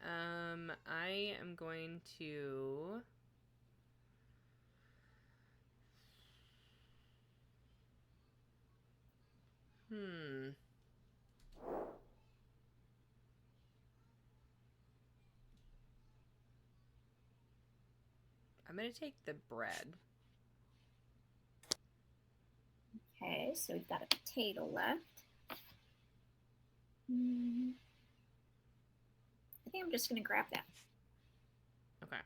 I am going to. I'm going to take the bread. Okay, so we've got a potato left. I think I'm just going to grab that. Okay.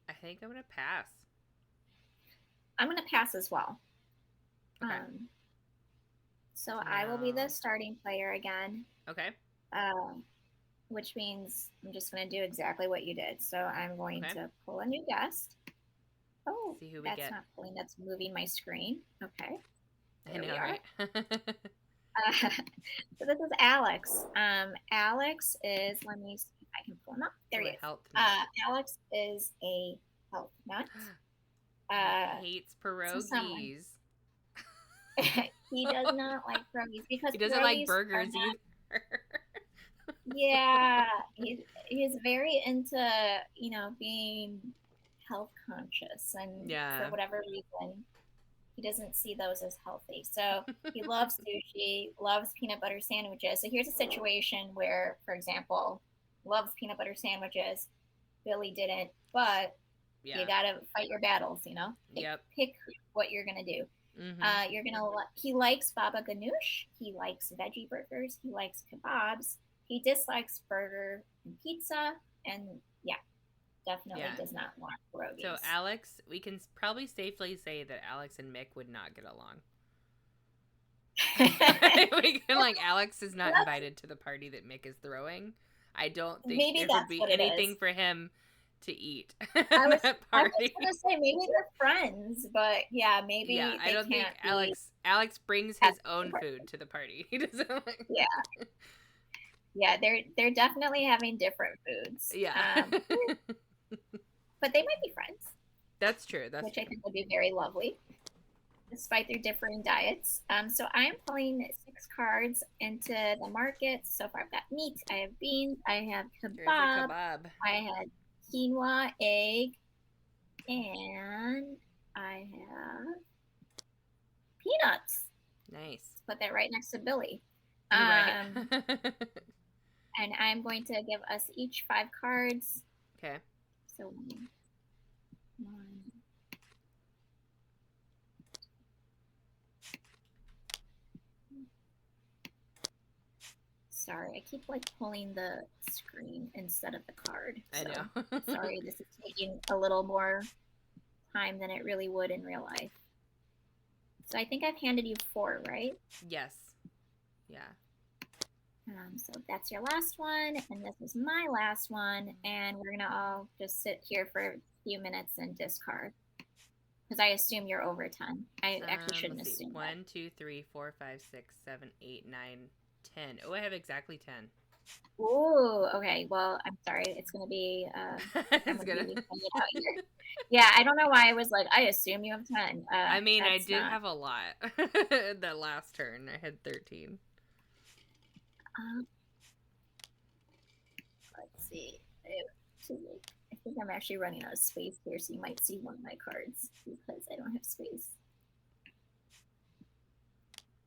I think I'm going to pass. I'm going to pass as well. Okay. So I will be the starting player again. Okay. Which means I'm just going to do exactly what you did. So I'm going to pull a new guest. Oh, see who we that's get. not pulling. That's moving my screen. Okay. I know, right? So this is Alex. Alex is, let me see if I can pull him up. There he is. Alex is a health nut. He hates pierogies. He does not like pierogies because he doesn't like burgers either. Yeah, he's very into, being health conscious, and for whatever reason, he doesn't see those as healthy. So he loves sushi, loves peanut butter sandwiches. So here's a situation where, for example, loves peanut butter sandwiches. Billy didn't, but you gotta fight your battles, Pick what you're gonna do. He likes baba ganoush. He likes veggie burgers. He likes kebabs. He dislikes burger and pizza, and definitely does not want pierogies. So Alex, we can probably safely say that Alex and Mick would not get along. We can Alex is not invited to the party that Mick is throwing. I don't think maybe there would be anything for him to eat at that party. I was gonna say maybe they're friends, but maybe. Yeah, I don't think Alex brings his own food to the party. He doesn't like. Yeah. Yeah, they're definitely having different foods. Yeah. But they might be friends. That's true. Which I think would be very lovely, despite their differing diets. So I'm pulling 6 cards into the market. So far I've got meat, I have beans, I have kebab. I had quinoa, egg, and I have peanuts. Nice. Let's put that right next to Billy. Right. And I'm going to give us each 5 cards. Okay. So 1, Sorry, I keep like pulling the screen instead of the card. I So know. sorry, this is taking a little more time than it really would in real life. So I think I've handed you 4, right? Yes. Yeah. So that's your last one, and this is my last one, and we're gonna all just sit here for a few minutes and discard. Because I assume you're over 10. I actually shouldn't Let's see. assume 1, 2, 3, 4, 5, 6, 7, 8, 9, 10. Oh, I have exactly 10. that. Ooh, okay. Well, I'm sorry. It's gonna be. I'm It's gonna gonna. be hanging out here. Yeah, I don't know why I was like. I assume you have 10. I mean, I That's did not. have a lot. That last turn, I had 13. Um, let's see. I think I'm actually running out of space here, so you might see one of my cards because I don't have space.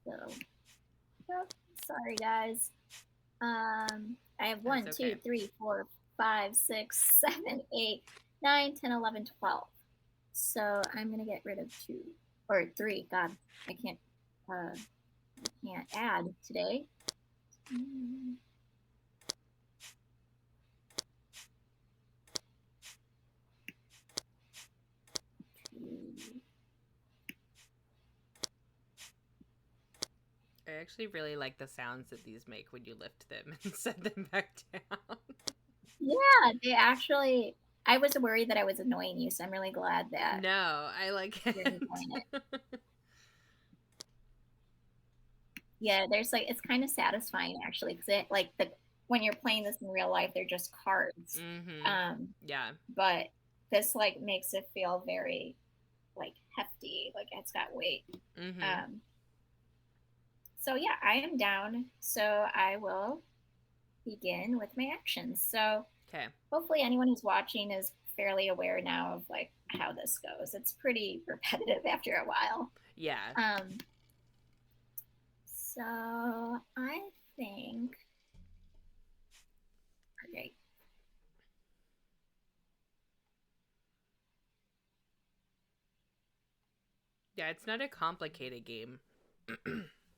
So, oh, sorry guys. I have 1, That's 2, okay. 3, 4, 5, 6, 7, 8, 9, 10, 11, 12. So I'm gonna get rid of 2 or 3. God, I can't add today. I actually really like the sounds that these make when you lift them and set them back down. Yeah, they actually. I was worried that I was annoying you, so I'm really glad that No, I like you're it. enjoying it. Yeah, there's like it's kind of satisfying actually because it like the when you're playing this in real life, they're just cards. Mm-hmm. Yeah. But this like makes it feel very like hefty, like it's got weight. Mm-hmm. So yeah, I am down. So I will begin with my actions. So Okay. hopefully anyone who's watching is fairly aware now of like how this goes. It's pretty repetitive after a while. Yeah. So I think okay. Yeah, it's not a complicated game,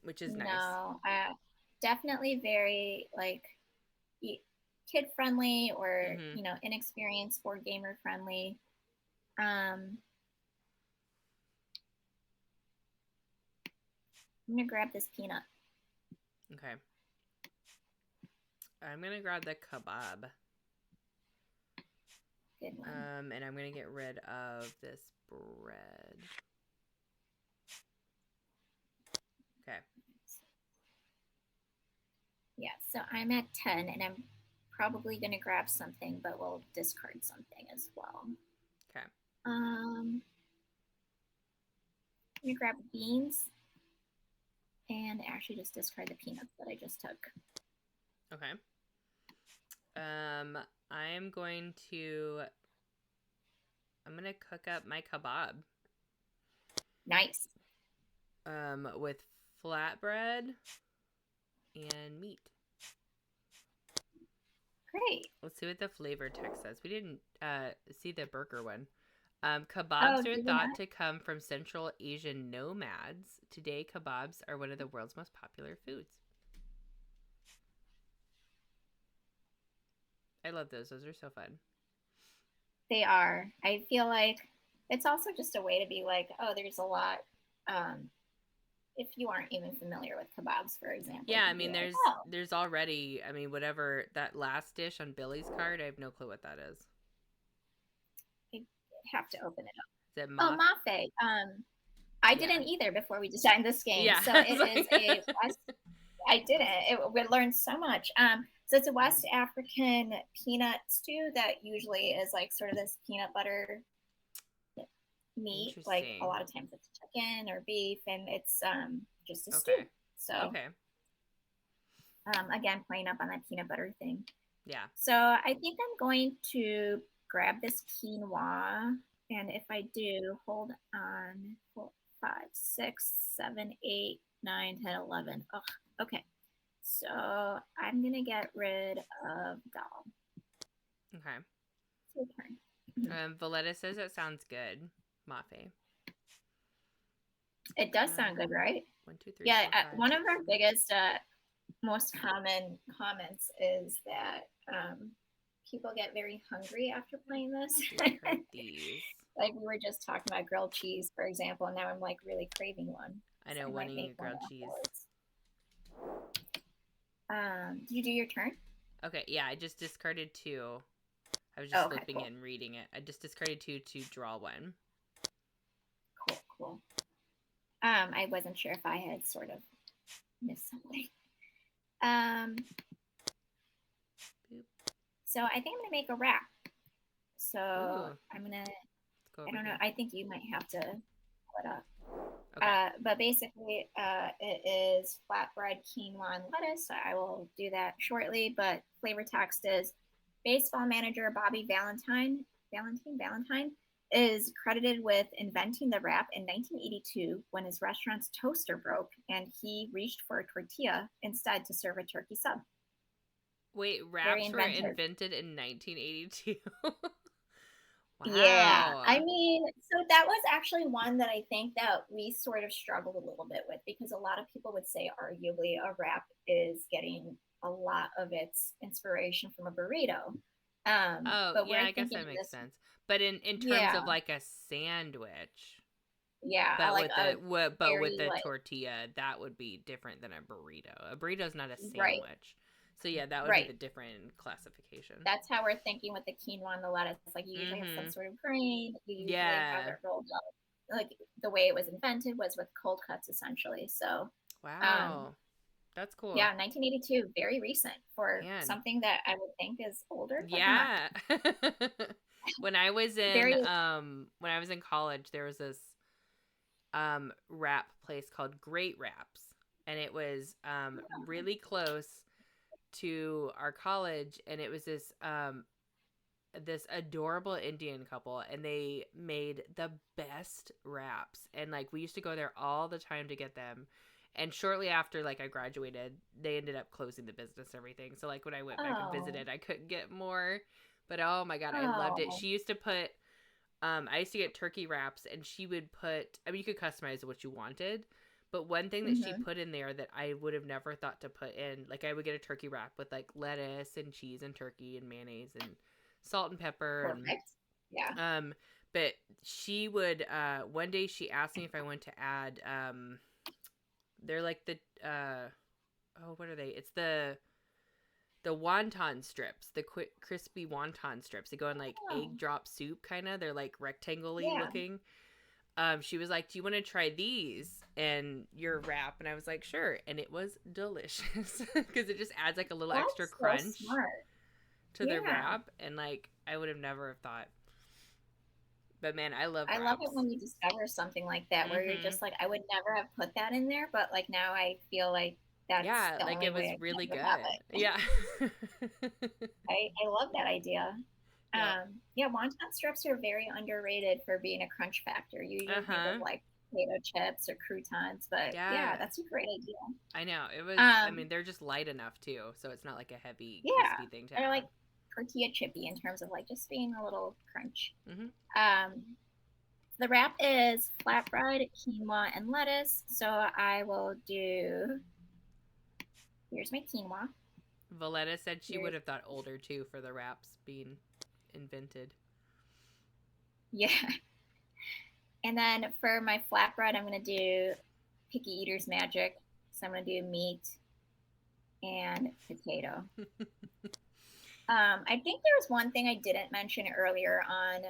which is nice. No, definitely very like kid friendly or Mm-hmm. inexperienced board gamer friendly. I'm gonna grab this peanut. Okay. I'm gonna grab the kebab. Good one. And I'm gonna get rid of this bread. Okay. Yeah, so I'm at 10 and I'm probably gonna grab something, but we'll discard something as well. Okay. I'm gonna grab beans and actually just discard the peanuts that I just took. Okay. I'm gonna cook up my kebab. Nice. With flatbread and meat. Great. Let's see what the flavor text says. We didn't see the burger one. Kebabs are thought to come from Central Asian nomads. Today, kebabs are one of the world's most popular foods. I love those. Those are so fun. They are. I feel like it's also just a way to be like, oh, there's a lot. If you aren't even familiar with kebabs, for example. Yeah, I mean, there's already, I mean, whatever that last dish on Billy's card, I have no clue what that is. I have to open it up. Is it mafe? I didn't either before we designed this game. Yeah. So it is a West. I didn't. We learned so much. So it's a West African peanut stew that usually is like sort of this peanut butter meat. Like a lot of times it's chicken or beef, and it's just a stew. So okay. Again, playing up on that peanut butter thing. Yeah. So I think I'm going to grab this quinoa, and if I do, hold on. 4, 5, 6, 7, 8, 9, 10, 11. Oh, okay. So I'm gonna get rid of dal. Okay. It's your turn. Valletta says it sounds good. Mafe. It does sound good, right? 1, 2, 3. Yeah, 4, 5, one of our biggest most common comments is that people get very hungry after playing this. Discard these. Like we were just talking about grilled cheese, for example, and now I'm like really craving one. I So know, I might wanting a make one grilled cheese. afterwards. Did you do your turn? Okay, yeah, I just discarded 2. I was Oh, just okay, flipping cool. it and reading it. I just discarded 2 to draw 1. Cool. I wasn't sure if I had sort of missed something. Boop. So I think I'm gonna make a wrap. So Ooh, I'm gonna. let's go I over don't know. here. I think you might have to pull it up. Okay. But basically, it is flatbread, quinoa, and lettuce. So I will do that shortly. But flavor text is baseball manager Bobby Valentine is credited with inventing the wrap in 1982 when his restaurant's toaster broke and he reached for a tortilla instead to serve a turkey sub. Wait, Very wraps were inventive. invented in 1982. Yeah, Wow. I mean, so that was actually one that I think that we sort of struggled a little bit with because a lot of people would say arguably a wrap is getting a lot of its inspiration from a burrito. Oh, But yeah, we're I guess thinking that of makes this, sense. But in terms yeah, of like a sandwich, yeah, I but like with a with very the like tortilla, that would be different than a burrito. A burrito's not a right, sandwich. So yeah, that would be right. the different classification. That's how we're thinking with the quinoa and the lettuce. Like you usually have some Mhm. sort of grain. You usually have Yeah. it rolled up. Like the way it was invented was with cold cuts essentially. So um, Wow. That's cool. yeah, 1982, very recent for Man. something that I would think is older, but not. Yeah. Very, When I was in college, there was this wrap place called Great Wraps, and it was really close to our college, and it was this adorable Indian couple, and they made the best wraps, and like we used to go there all the time to get them. And shortly after like I graduated, they ended up closing the business and everything. So like when I went back and oh, visited, I couldn't get more. But oh my god, I loved it. oh, She used to put I used to get turkey wraps, and she would put, I mean, you could customize what you wanted, but one thing that she mm-hmm. put in there that I would have never thought to put in, like I would get a turkey wrap with like lettuce and cheese and turkey and mayonnaise and salt and pepper and Perfect. Yeah. but she would one day she asked me if I wanted to add they're like the oh, what are they? It's the wonton strips, the quick crispy wonton strips. They go in like Oh, egg drop soup kind of. They're like rectangle-y yeah. looking. She was like, "Do you want to try these and your wrap?" And I was like, "Sure." And it was delicious because it just adds like a little extra That's so crunch smart. to the Yeah. wrap, and like I would have never have thought. But man, I love I love it wraps. when you discover something like that where you're Mhm. just like, I would never have put that in there, but like now I feel like that's Yeah, the like only it way was I really can have good. it. Yeah. I love that idea. Yep. Yeah, wonton strips are very underrated for being a crunch factor. You usually think of Uh-huh. like potato chips or croutons, but yeah, Yeah. that's a great idea. I know. It was, I Um, mean, they're just light enough too, so it's not like a heavy, yeah, crispy thing to they're add. like tortilla chippy in terms of like just being a little crunch. Hmm. Um, the wrap is flatbread, quinoa, and lettuce. So I will do. Here's my quinoa. Valletta said she would Here's have thought older too for the wraps being invented. yeah, and then for my flatbread, I'm gonna do picky eater's magic. So I'm gonna do meat and potato. I think there was one thing I didn't mention earlier on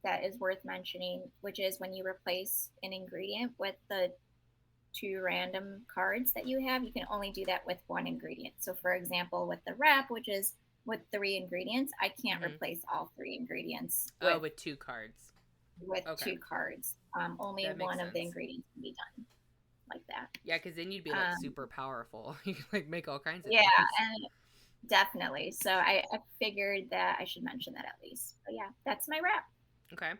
that is worth mentioning, which is when you replace an ingredient with the two random cards that you have, you can only do that with one ingredient. So, for example, with the wrap, which is with 3 ingredients, I can't Hmm. replace all 3 ingredients Oh, with 2 cards. with Okay, 2 cards. Only that makes one of the sense. ingredients can be done like that. Yeah, because then you'd be like Um, super powerful. You could like make all kinds of yeah, things. and definitely. So I figured that I should mention that at least. But yeah, that's my wrap. Okay.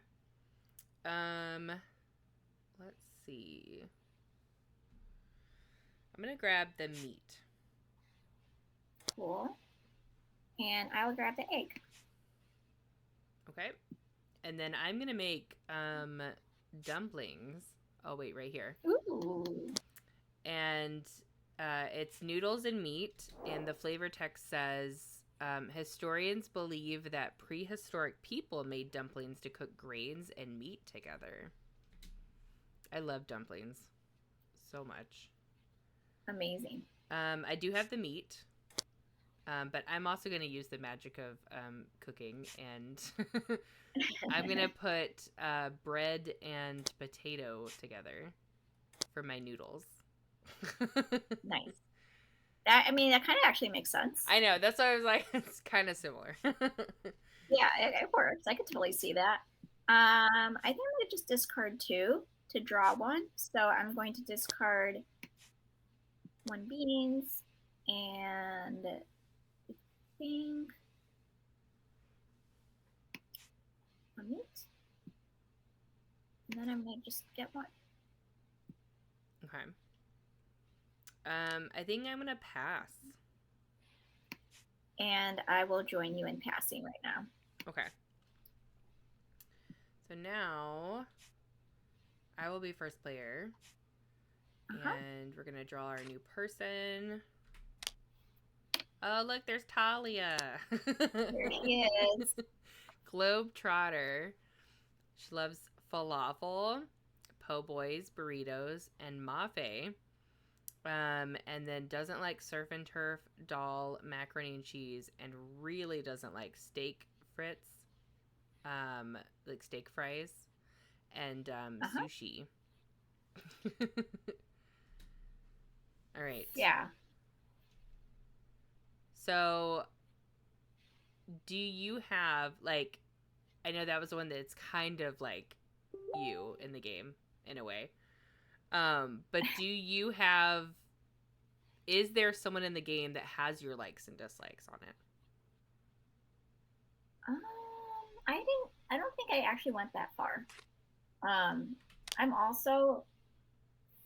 Um, let's see. I'm gonna grab the meat. Cool. And I will grab the egg. Okay. And then I'm gonna make dumplings. Oh wait, right here. Ooh. And It's noodles and meat, and the flavor text says historians believe that prehistoric people made dumplings to cook grains and meat together. I love dumplings so much. Amazing. I do have the meat, but I'm also going to use the magic of cooking, and I'm going to put bread and potato together for my noodles. Nice. That kind of actually makes sense. I know. That's why I was like, it's kind of similar. Yeah, it works. I could totally see that. I think I'm gonna just discard 2 to draw 1. So I'm going to discard 1 beans and I think 1 meat. And then I'm gonna just get 1. Okay. I think I'm gonna pass. And I will join you in passing right now. Okay. So now I will be first player. And we're gonna draw our new person. Oh, look, there's Talia. There she is. Globetrotter. She loves falafel, po' boys, burritos, and mafe. And then doesn't like surf and turf, dal, macaroni and cheese, and really doesn't like steak frites, like steak fries, and sushi. All right. Yeah. So, do you have like? I know that was the one that's kind of like you in the game in a way. But do you have? Is there someone in the game that has your likes and dislikes on it? I don't think I actually went that far. I'm also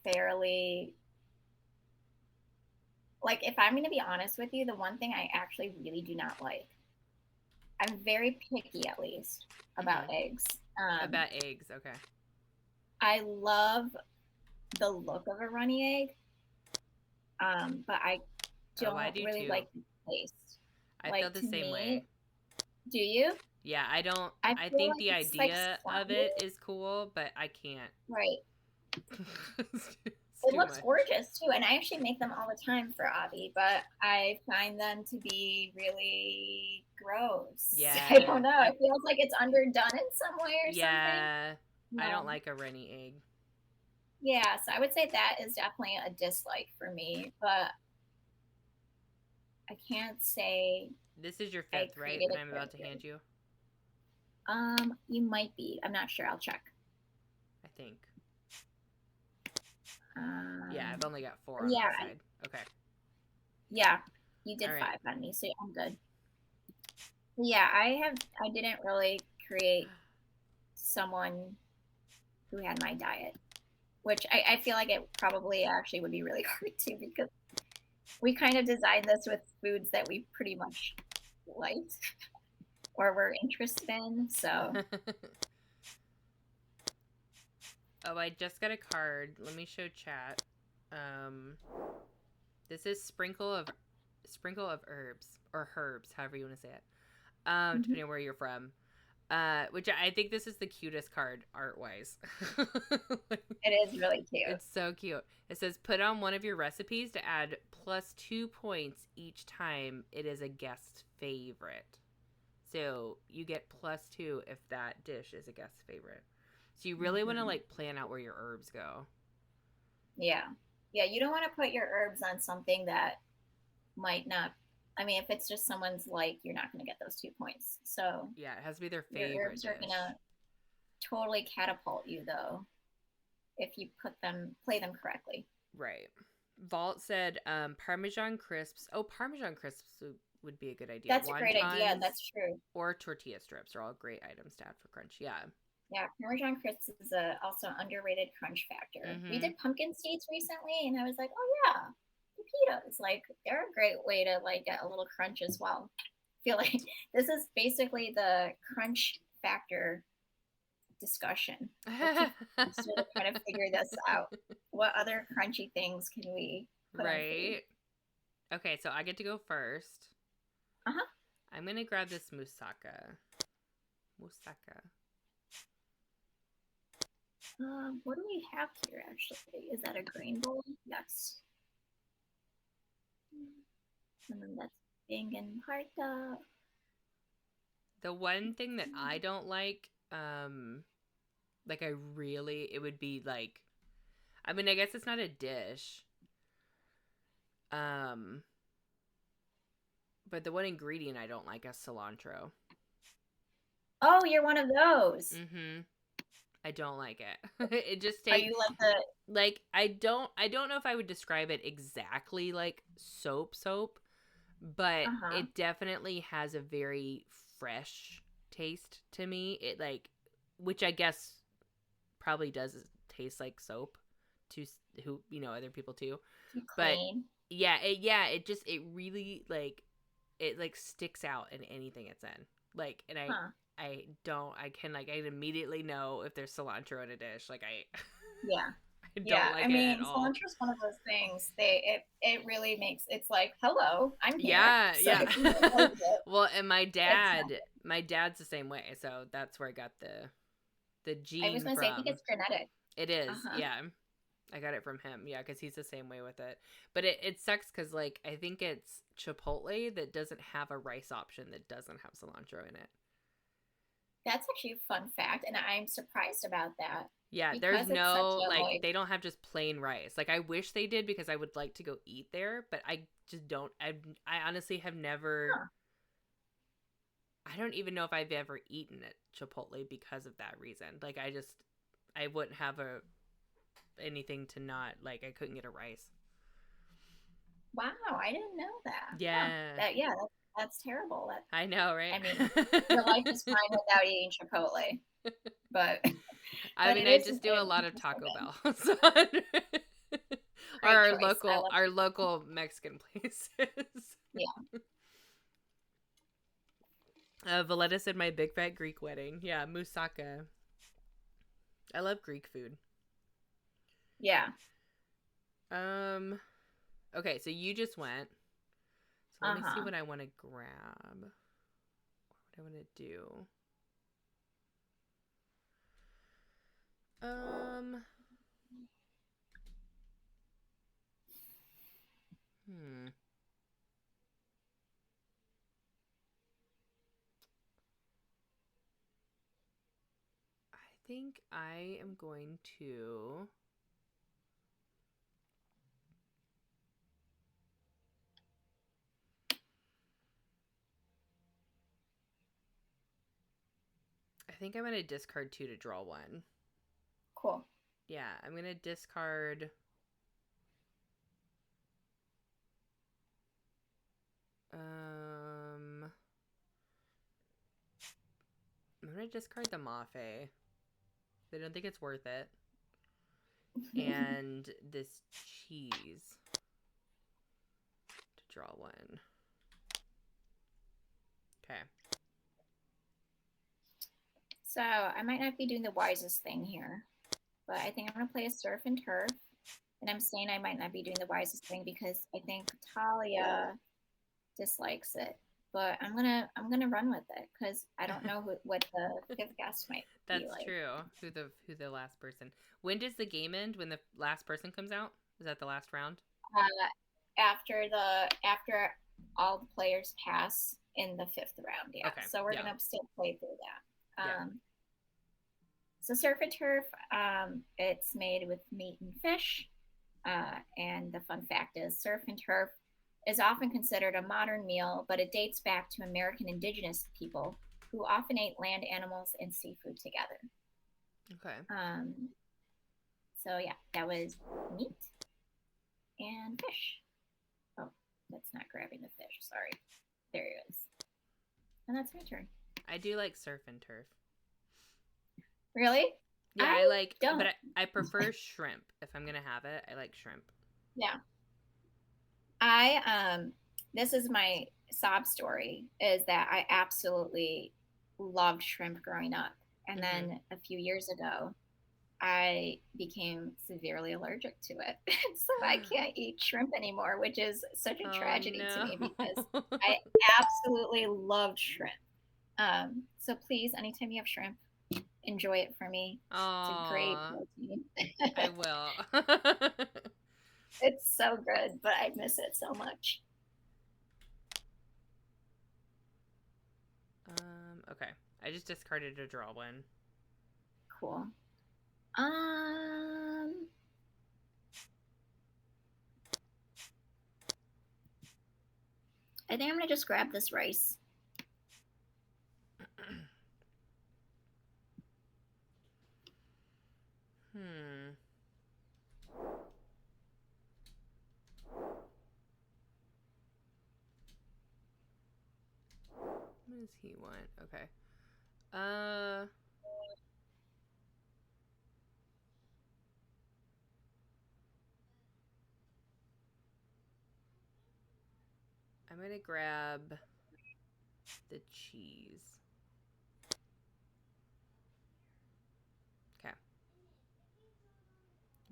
fairly like, if I'm going to be honest with you, the one thing I actually really do not like, I'm very picky at least about eggs. About eggs, okay. I love the look of a runny egg, but I don't really too. like the taste. I feel the same way. Do you? Yeah, I don't. I think like the idea of it is cool, but I can't. Right. It looks gorgeous too, and I actually make them all the time for Avi, but I find them to be really gross. Yeah. I don't know. It feels like it's underdone in some way or something. Yeah. I don't like a runny egg. Yeah, so I would say that is definitely a dislike for me, but I can't say. This is your 5th, right? That I'm about to hand you. You might be. I'm not sure. I'll check. I think. Yeah, I've only got 4 on that side. Okay. Yeah, you did 5 on me, so I'm good. Yeah, I didn't really create someone who had my diet, which I feel like it probably actually would be really hard to, because we kind of designed this with foods that we pretty much liked or were interested in, so. Oh, I just got a card. Let me show chat. This is sprinkle of herbs or herbs, however you want to say it. Depending on where you're from. Which I think this is the cutest card art-wise. It is really cute. It's so cute. It says, put on one of your recipes to add +2 points each time it is a guest favorite. So you get +2 if that dish is a guest favorite. So you really want to like plan out where your herbs go. Yeah. Yeah, you don't want to put your herbs on something that might not. I mean, if it's just someone's like, you're not going to get those 2 points. So yeah, it has to be their favorite. Your herbs are going to totally catapult you, though, if you play them correctly. Right. Vault said Parmesan crisps. Oh, Parmesan crisps would be a good idea. That's a great idea. That's true. Or tortilla strips are all great items to add for crunch. Yeah. Yeah, Parmesan crisps is also underrated crunch factor. We did pumpkin seeds recently, and I was like, oh yeah, pepitos. Like, they're a great way to like get a little crunch as well. I feel like this is basically the crunch factor discussion. Let's kind of figure this out. What other crunchy things can we put on food. Right. Okay, so I get to go first. Uh-huh. I'm gonna grab this moussaka. Moussaka. What do we have here, actually? Is that a grain bowl? Yes. And then that's Bing parta. The one thing that I don't like, it would be like, I mean, I guess it's not a dish. But the one ingredient I don't like is cilantro. Oh, you're one of those. Mm-hmm. I don't like it. It just Are tastes you like the like I don't know if I would describe it exactly like soap, but uh-huh. it definitely has a very fresh taste to me. It like, which I guess probably does taste like soap to who, other people too. But Clean? it really like, it like sticks out in anything it's in. Like, and Huh. I can immediately know if there's cilantro in a dish. Like Yeah. I Yeah. don't I like it at mean, all. cilantro's one of those things. It really makes it's like, hello, I'm here. Yeah, So yeah. if you don't like it, Well, and it's not. my dad's the same way. So that's where I got the I was gene gonna say, I think from. it's genetic. It is. Uh-huh. Yeah. I got it from him. Yeah, cuz he's the same way with it. But it sucks cuz like I think it's Chipotle that doesn't have a rice option that doesn't have cilantro in it. That's actually a fun fact, and I'm surprised about that Yeah, there's because it's such no a like, like, they don't have just plain rice. Like I wish they did because I would like to go eat there, but I just don't. I honestly have never. huh. I don't even know if I've ever eaten at Chipotle because of that reason. Like I wouldn't have anything to not like. I couldn't get a rice. Wow, I didn't know that. Huh. Yeah, That's terrible. That I know, right? I mean, your life is fine without eating Chipotle, but I but mean, it I is just do a lot of interesting. Taco Bell, so or Great our choice. I love local Mexican places. yeah. Valletta said my big fat Greek wedding. Yeah, moussaka. I love Greek food. Yeah. Okay, so you just went. So let me see Uh-huh. what I want to grab. What I want to do. Hmm. I think I am going to. I think I'm going to discard 2 to draw 1. Cool. Yeah, I'm going to discard. I'm going to discard the Mafe. I don't think it's worth it. And this cheese to draw 1. Okay. So I might not be doing the wisest thing here, but I think I'm gonna play a surf and turf. And I'm saying I might not be doing the wisest thing because I think Talia dislikes it. But I'm gonna run with it because I don't know what the fifth guest might be That's like. true. Who the last person? When does the game end? When the last person comes out? Is that the last round? After all the players pass in the fifth round, yeah. Okay. So we're Yeah. gonna still play through that. Yeah. So surf and turf, it's made with meat and fish. And the fun fact is, surf and turf is often considered a modern meal, but it dates back to American indigenous people who often ate land animals and seafood together. Okay. So yeah, that was meat and fish. Oh, that's not grabbing the fish. Sorry. There it is. And that's my turn. I do like surf and turf. Really? Yeah, I like, don't. but I prefer shrimp. If I'm gonna have it, I like shrimp. Yeah. This is my sob story, is that I absolutely loved shrimp growing up. And then a few years ago, I became severely allergic to it. So I can't eat shrimp anymore, which is such a Oh tragedy to me because no. I absolutely loved shrimp. So please, anytime you have shrimp, enjoy it for me. It's a great Aw, protein. I will. It's so good, but I miss it so much. Okay. I just discarded a draw one. Cool. Um, I think I'm gonna just grab this rice. Hmm. What does he want? Okay. I'm gonna grab the cheese. Okay.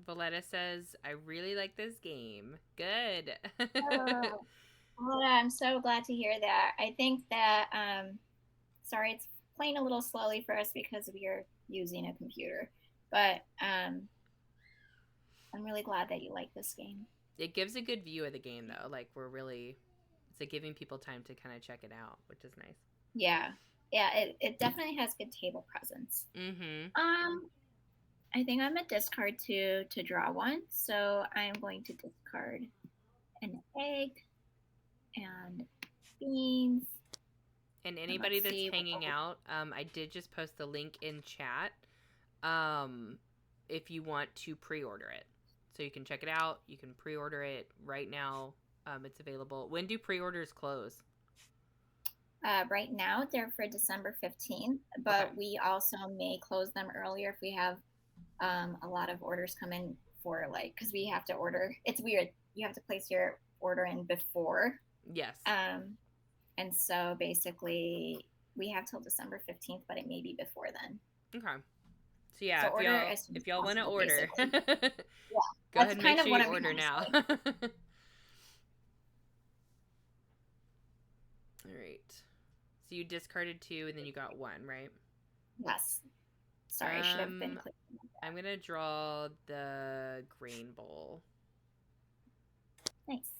Valletta says, I really like this game. Good. Oh, well, I'm so glad to hear that. I think that, sorry, it's playing a little slowly for us because we are using a computer, but I'm really glad that you like this game. It gives a good view of the game, though. Like, it's like giving people time to kind of check it out, which is nice. Yeah, yeah, it definitely has good table presence. Mm-hmm. I think I'm gonna discard two to draw one, so I'm going to discard an egg and beans. And And anybody let's that's see what hanging else. out, I did just post the link in chat. Um, if you want to pre-order it, so you can check it out. You can pre-order it right now. It's available. When do pre-orders close? Right now, they're for December 15th, Okay. but we also may close them earlier if we have a lot of orders come in for like, because we have to order. It's weird. You have to place your order in before. Yes. Um, and so basically, we have till December 15th, but it may be before then. Okay. So yeah, So order as soon as if y'all want to possible, order, basically. go Yeah, ahead that's and make kind of sure what you I'm order trying to now. say. All right. So you discarded two, and then you got one, right? Yes. Sorry, I should have been clear. I'm gonna draw the grain bowl. Nice.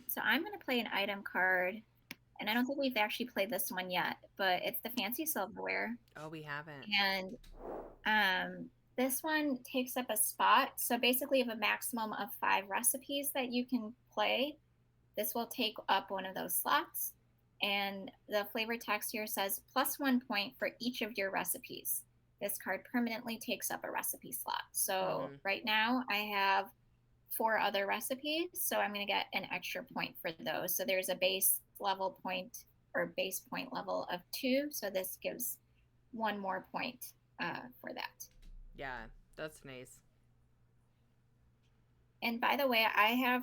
So I'm going to play an item card, and I don't think we've actually played this one yet, but it's the fancy silverware. Oh, we haven't. And this one takes up a spot. So basically, you have a maximum of 5 recipes that you can play. This will take up one of those slots. And the flavor text here says +1 point for each of your recipes. This card permanently takes up a recipe slot. So right now, I have 4 other recipes. So I'm going to get an extra point for those. So there's a base level point or base point level of 2. So this gives 1 more point for that. Yeah, that's nice. And by the way, I have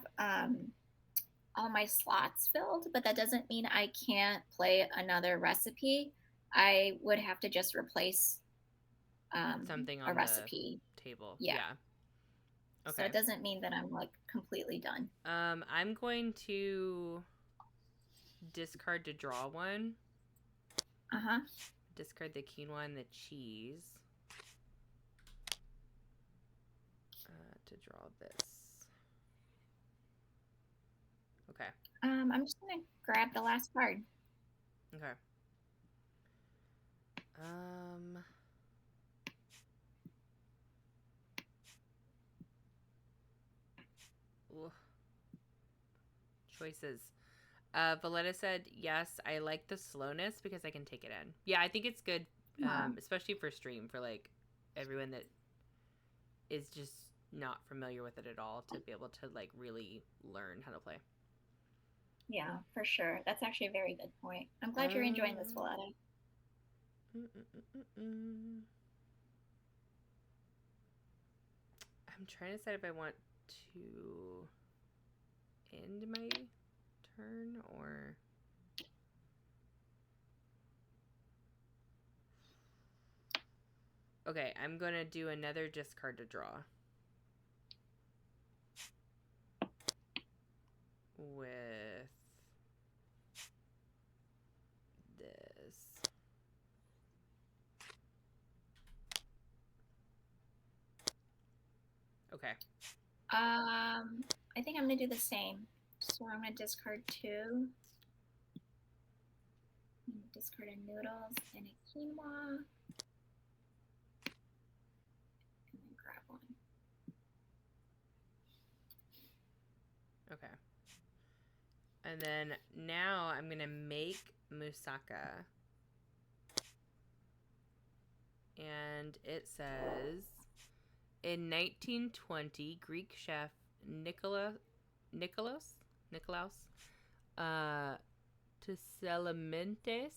all my slots filled, but that doesn't mean I can't play another recipe. I would have to just replace Something a on the recipe. table. Yeah. Yeah. So Okay. it doesn't mean that I'm like completely done. I'm going to discard to draw one. Uh-huh. Discard the quinoa and the cheese. To draw this. Okay. I'm just gonna grab the last card. Okay. Ooh. Choices. Valletta said, yes, I like the slowness because I can take it in. Yeah, I think it's good, especially for stream, for like everyone that is just not familiar with it at all to be able to like really learn how to play. Yeah, for sure. That's actually a very good point. I'm glad you're enjoying this, Valletta. I'm trying to decide if I want to end my turn or... Okay, I'm going to do another discard to draw. With this. Okay. I think I'm gonna do the same. So I'm gonna discard 2. I'm gonna discard a noodles and a quinoa. And then grab one. Okay. And then now I'm going to make moussaka. And it says, in 1920, Greek chef Nikolaos Tselementes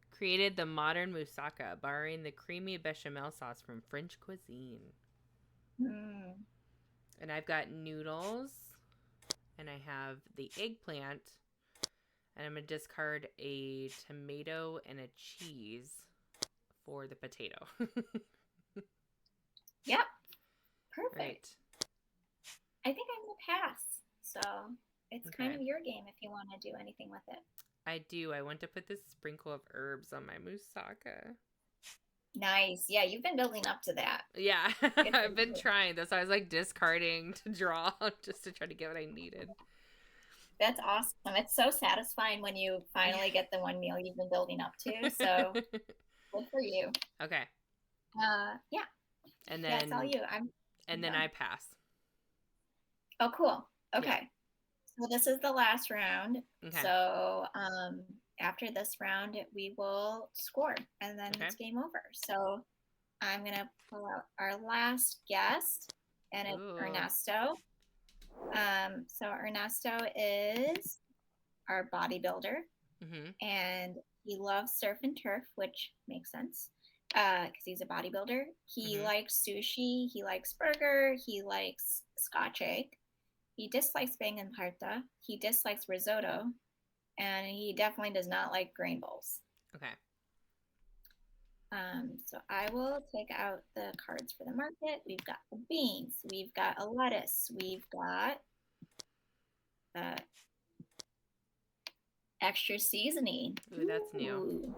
created the modern moussaka, borrowing the creamy bechamel sauce from French cuisine. Mm. And I've got noodles, and I have the eggplant, and I'm going to discard a tomato and a cheese for the potato. Yep. Perfect. Right. I think I'm gonna pass. So it's kind of your game if you want to do anything with it. I do. I want to put this sprinkle of herbs on my moussaka. Nice. Yeah, you've been building up to that. Yeah, I've been trying. That's why I was like discarding to draw just to try to get what I needed. That's awesome. It's so satisfying when you finally get the one meal you've been building up to. So good for you. Okay. Yeah. And then that's all you. And then I pass. Oh, cool. Okay. Yeah. So this is the last round. Okay. So after this round, we will score, and then it's game over. So I'm gonna pull out our last guest, and it's Ernesto. So Ernesto is our bodybuilder, and he loves surf and turf, which makes sense because he's a bodybuilder. He likes sushi, he likes burger, he likes Scotch egg. He dislikes bang and parta. He dislikes risotto, and he definitely does not like grain bowls. Okay. So I will take out the cards for the market. We've got the beans. We've got a lettuce. We've got extra seasoning. Ooh, that's new.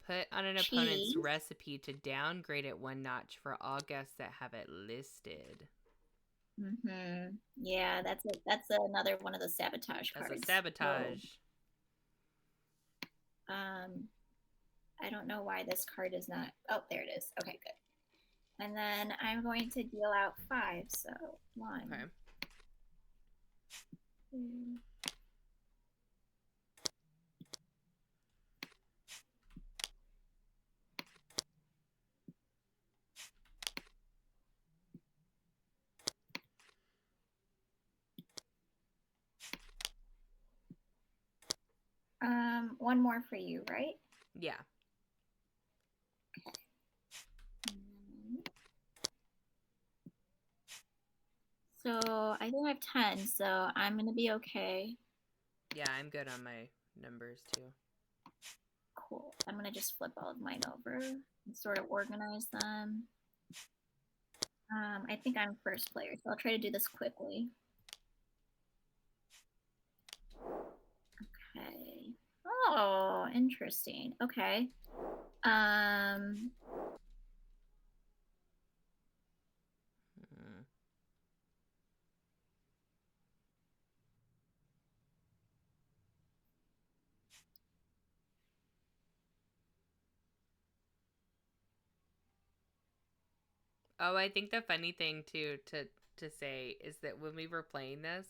Put on an opponent's recipe to downgrade it one notch for all guests that have it listed. Yeah, that's it. That's another one of the sabotage cards. That's a sabotage. So, I don't know why this card is not. Oh, there it is. Okay, good. And then I'm going to deal out 5. So 1. Okay. 2. One more for you, right? Yeah. Okay. So I think I have 10, so I'm going to be okay. Yeah, I'm good on my numbers too. Cool. I'm going to just flip all of mine over and sort of organize them. I think I'm first player, so I'll try to do this quickly. Okay. Oh, interesting. Okay. Oh, I think the funny thing too to say is that when we were playing this,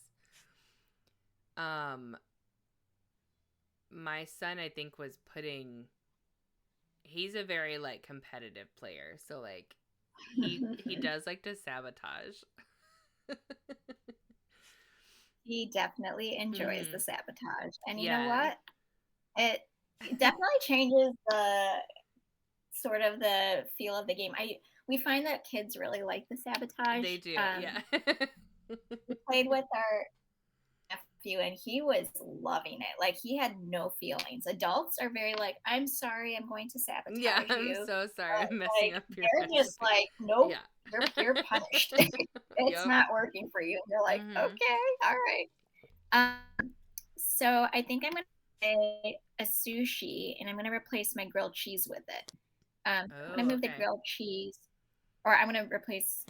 my son I think was he's a very like competitive player, so like he does like to sabotage. He definitely enjoys the sabotage, and you know what? It definitely changes the sort of the feel of the game. We find that kids really like the sabotage. They do, yeah. We played with our nephew, and he was loving it. Like he had no feelings. Adults are very like, I'm sorry, I'm going to Yeah, sabotage I'm you. so sorry. But I'm messing like up your they're just recipe. like, nope, Yeah. you're punished. It's Yep. not working for you. And you're like, Mhm. okay, all right. So I think I'm gonna say a sushi, and I'm gonna replace my grilled cheese with it. I'm Oh, gonna move the okay. grilled cheese, or I'm gonna replace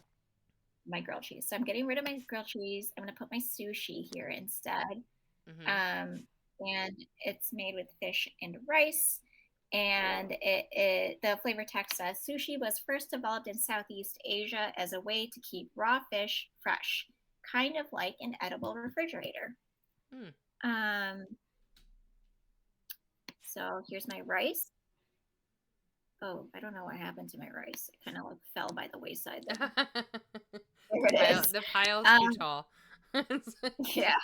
my grilled cheese. So I'm getting rid of my grilled cheese. I'm gonna put my sushi here instead. Mhm. And it's made with fish and rice. And the flavor text says sushi was first developed in Southeast Asia as a way to keep raw fish fresh, kind of like an edible refrigerator. Hmm. Um, so here's my rice. Oh, I don't know what happened to my rice. It kind of like fell by the wayside there. There it is. The pile's too Um, tall. yeah.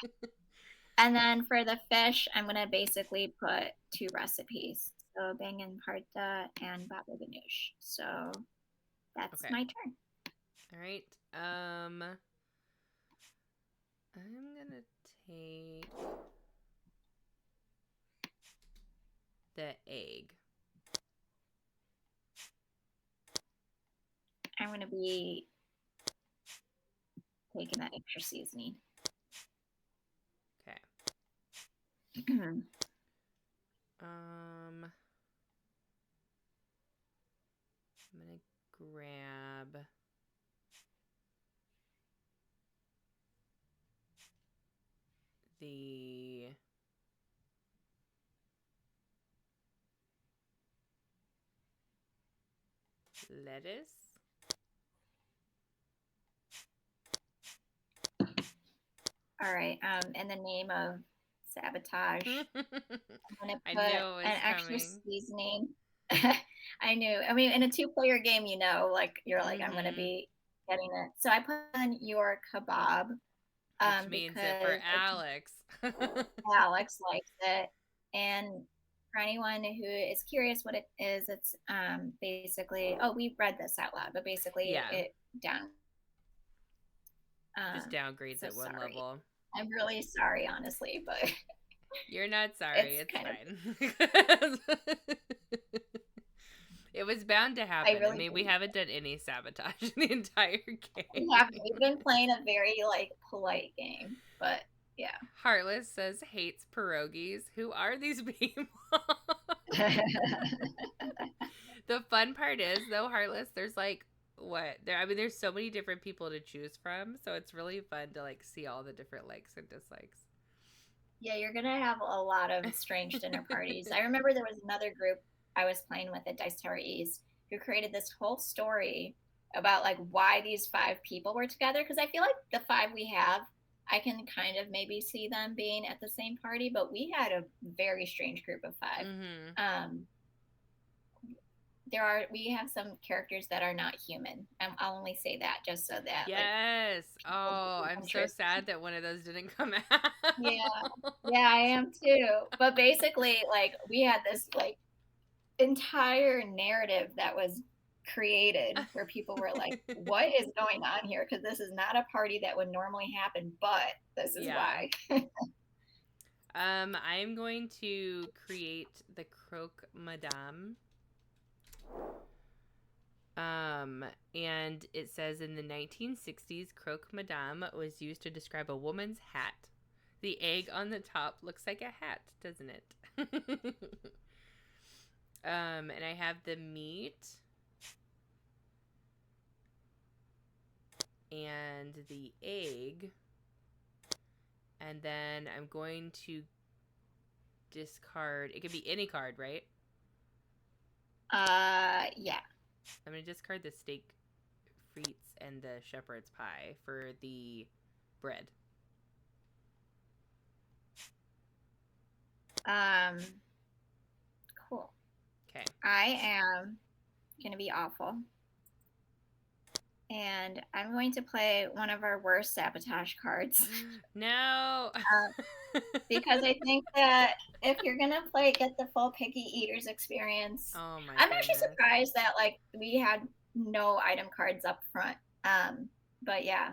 And then for the fish, I'm gonna basically put two recipes. So bangan parta and baba ganoush. So that's Okay. my turn. All right. I'm gonna take the egg. I'm gonna be taking that extra seasoning. Okay. I'm I'm gonna grab the lettuce. All right. In the name of sabotage, I'm gonna I put knew it an was extra coming. seasoning. I knew. I mean, in a two-player game, like you're like, I'm gonna Mhm. be getting it. So I put in your kebab, Which means that for because Alex. Alex likes it. And for anyone who is curious what it is, it's basically, oh, we read this out loud, but basically Yeah, it down. just downgrades So at one sorry. level. I'm really sorry, honestly, but You're not sorry. it's It's kind of, fine. It was bound to I happen. I really mean, we didn't. haven't done any sabotage in the entire We game. haven't. We've been playing a very like polite game, but yeah. Heartless says hates pierogies. Who are these people? The fun part is, though, Heartless, there's like what there. I mean, there's so many different people to choose from, so it's really fun to like see all the different likes and dislikes. Yeah, you're gonna have a lot of strange dinner parties. I remember there was another group I was playing with at Dice Tower East who created this whole story about like why these five people were together. Because I feel like the five we have, I can kind of maybe see them being at the same party, but we had a very strange group of five. Mm-hmm. Um, we have some characters that are not human. I'll only say that just so that like Yes. people Oh, don't I'm be so interested. sad that one of those didn't come out. Yeah, yeah, I am too. But basically, like we had this like entire narrative that was created where people were like, "What is going on here?" Because this is not a party that would normally happen, but this is Yeah. why. I'm going to create the Croque Madame. And it says in the 1960s, Croque Madame was used to describe a woman's hat. The egg on the top looks like a hat, doesn't it? And I have the meat and the egg. And then I'm going to discard. It could be any card, right? Yeah. I'm going to discard the steak frites and the shepherd's pie for the bread. Um, cool. Okay. I am gonna be awful, and I'm going to play one of our worst sabotage cards. No. Because I think that if you're gonna play get the full picky eaters experience, Oh my I'm actually goodness. surprised that like we had no item cards up front. But yeah,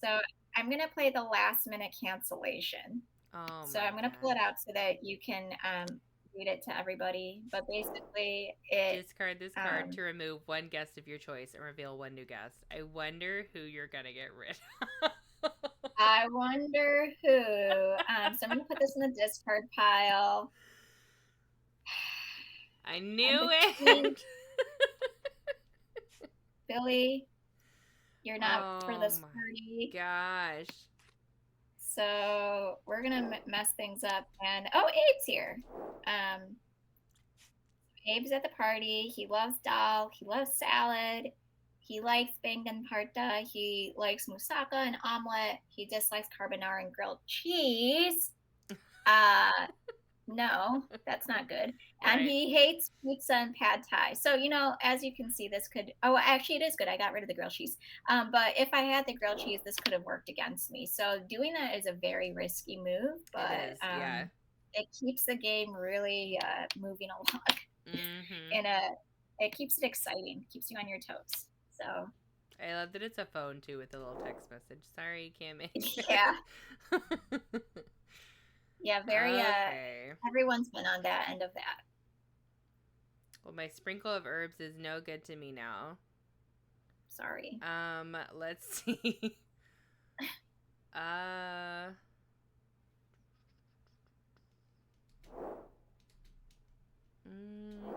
so I'm gonna play the last minute cancellation. Oh So my I'm gonna pull it gosh. out so that you can read it to everybody. But basically, it Discard this card um, to remove one guest of your choice and reveal one new guest. I wonder who you're gonna get rid of. I wonder who. So I'm gonna put this in the discard pile. I I'm knew between it. Billy. You're not for Oh this my party. gosh. So we're gonna mess things up. And oh, Abe's here. Abe's at the party. He loves dal. He loves salad. He likes bangan parta. He likes moussaka and omelet. He dislikes carbonara and grilled cheese. Uh, no, that's not good. And Right. he hates pizza and pad thai. So, as you can see, this could, oh, actually, it is good. I got rid of the grilled cheese. But if I had the grilled cheese, this could have worked against me. So, doing that is a very risky move, It but is, yeah. it keeps the game really moving along. Mm-hmm. And it keeps it exciting, keeps you on your toes. So, I love that it's a phone too with a little text message. Sorry you can't make yeah, it. yeah, very, Okay. everyone's been on that end of that. Well, my sprinkle of herbs is no good to me now. Sorry. Let's see. uh mm,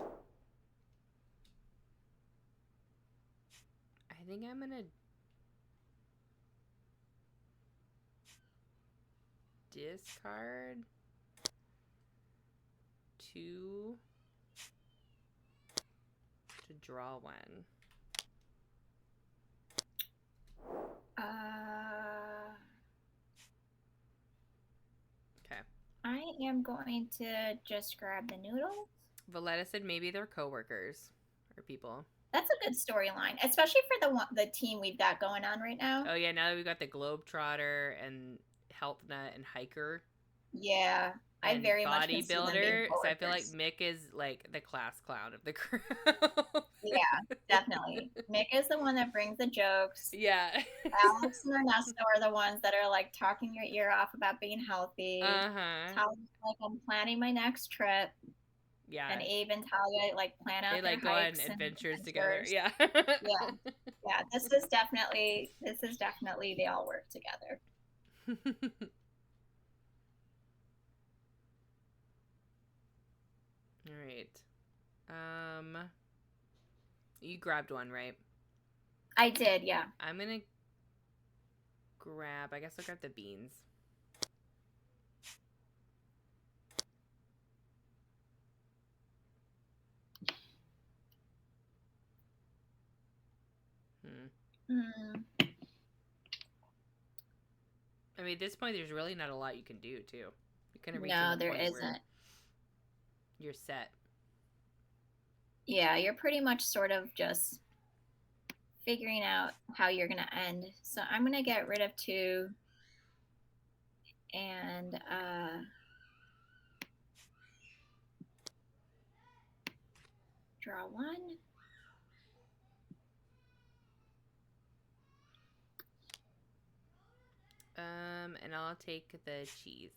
I think I'm gonna discard two to draw one. Uh, Okay. I am going to just grab the noodles. Valletta said maybe they're coworkers or people. That's a good storyline, especially for the team we've got going on right now. Oh yeah, now that we've got the Globetrotter and Health Nut and Hiker Yeah, I and very much can see them being bodybuilder, so I feel like coworkers. Mick is like the class clown of the group. Yeah, definitely. Mick is the one that brings the jokes. Yeah. Alex and Ernesto are the ones that are like talking your ear off about being healthy. Uh-huh. Talia's like, I'm planning my next trip. Yeah. And Abe and Talia like plan They out their like go on hikes and adventures together. adventures. Yeah. Yeah, yeah. This is definitely they all work together. All right. You grabbed one, right? I did, yeah. I'm gonna grab. I guess I'll grab the beans. Mm, I mean, at this point, there's really not a lot you can do, too. You're gonna reach no, a there point where isn't. you're set. Yeah, you're pretty much sort of just figuring out how you're gonna end. So I'm gonna get rid of two and draw one. And I'll take the cheese.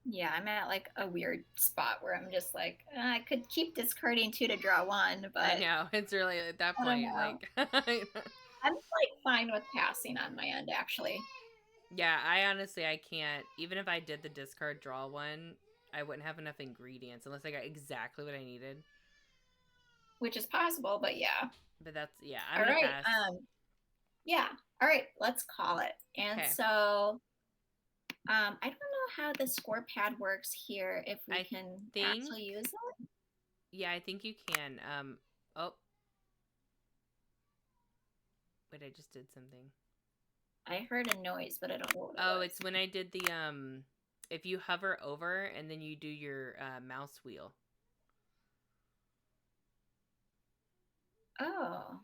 Yeah, I'm at like a weird spot where I'm just like, I could keep discarding two to draw one, but I know it's really at that I don't point, know. like, I'm like fine with passing on my end actually. yeah. I can't. Even if I did the discard draw one, I wouldn't have enough ingredients unless I got exactly what I needed. Which is possible, but yeah. But that's yeah. I'm All gonna right. pass. Yeah. All right, let's call it. And Okay. so I don't know how the score pad works here if we I can think. actually use it. Yeah, I think you can. Oh. Wait, I just did something. I heard a noise, but I don't know what it Oh, was. it's when I did the if you hover over and then you do your mouse wheel. Oh.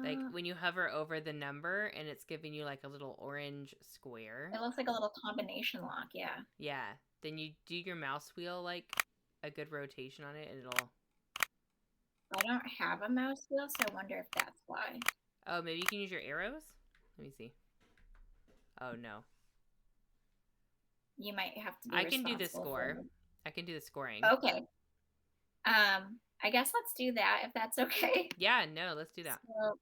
Like when you hover over the number and it's giving you like a little orange square. It looks like a little combination lock, yeah. Yeah. Then you do your mouse wheel like a good rotation on it and it'll I don't have a mouse wheel, so I wonder if that's why. Oh, maybe you can use your arrows? Let me see. Oh, no. You might have to be I can do the responsible score. for it. I can do the scoring. Okay. I guess let's do that if that's okay. Yeah, no, let's do that. So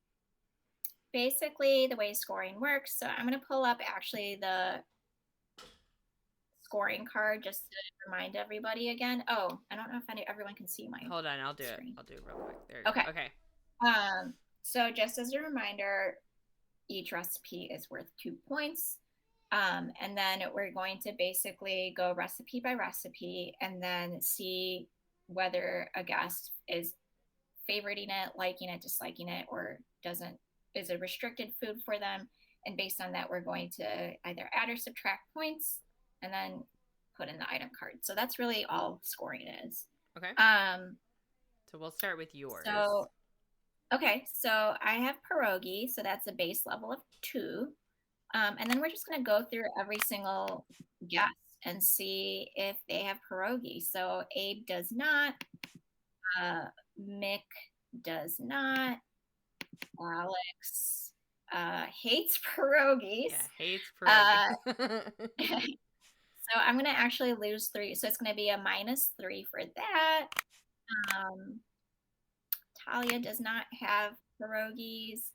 basically, the way scoring works. So I'm going to pull up actually the scoring card just to remind everybody again. Oh, I don't know if everyone can see my Hold on, I'll do screen. it. I'll do it real quick. There you Okay. go. Okay. So just as a reminder, each recipe is worth 2 points. And then we're going to basically go recipe by recipe and then see whether a guest is favoriting it, liking it, disliking it, or is a restricted food for them. And based on that, we're going to either add or subtract points and then put in the item card. So that's really all scoring is. Okay. So we'll start with yours. So I have pierogi, so that's a base level of 2. And then we're just going to go through every single guest and see if they have pierogi. So Abe does not. Mick does not. Alex hates pierogies. Yeah, hates pierogies. So I'm going to actually lose 3. So it's going to be a -3 for that. Talia does not have pierogies.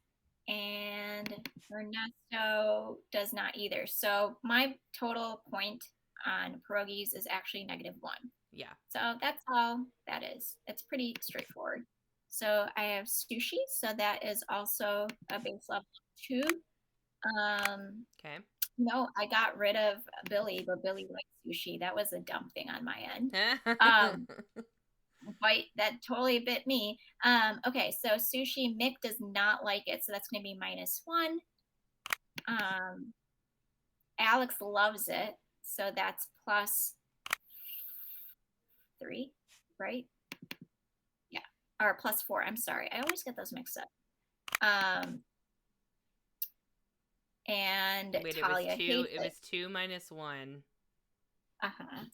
And Ernesto does not either. So my total point on pierogies is actually -1. Yeah. So that's all that is. It's pretty straightforward. So I have sushi. So that is also a base level of 2. Okay. No, I got rid of Billy, but Billy likes sushi. That was a dumb thing on my end. That totally bit me. Okay, so sushi, Mick does not like it, so that's going to be -1. Alex loves it, so that's +3, right? Yeah, or +4. I'm sorry, I always get those mixed up. And wait, Talia hates it was 2 minus 1.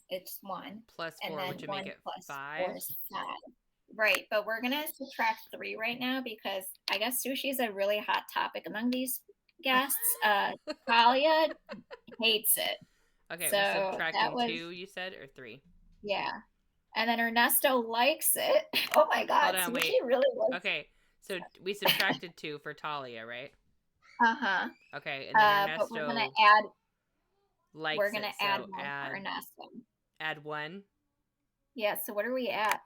It's 1 plus 4, and then which would 1 make it plus 5. 4 is 5. Right, but we're gonna subtract 3 right now because I guess sushi is a really hot topic among these guests. Talia hates it. Okay, so we're subtracting that was 2, you said, or 3? Yeah, and then Ernesto likes it. Oh my God, Hold on, sushi wait. really likes. Okay, so we subtracted 2 for Talia, right? Okay, and then Ernesto. But we're gonna add. Likes we're gonna it, add so 1 for Ernesto. Add 1. Yeah. So what are we at?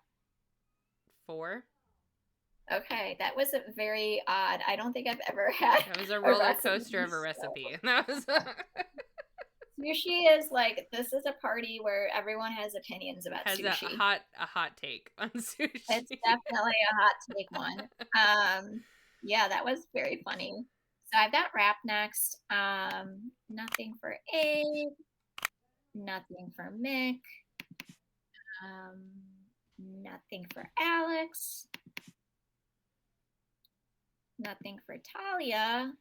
4. Okay, that was very odd. I don't think I've ever had. That was a roller coaster of a recipe. That was. Sushi is like, this is a party where everyone has opinions about has sushi. a hot take on sushi. It's definitely a hot take one. Yeah, that was very funny. So I've got wrap next. Nothing for Abe. Nothing for Mick. Nothing for Alex. Nothing for Talia.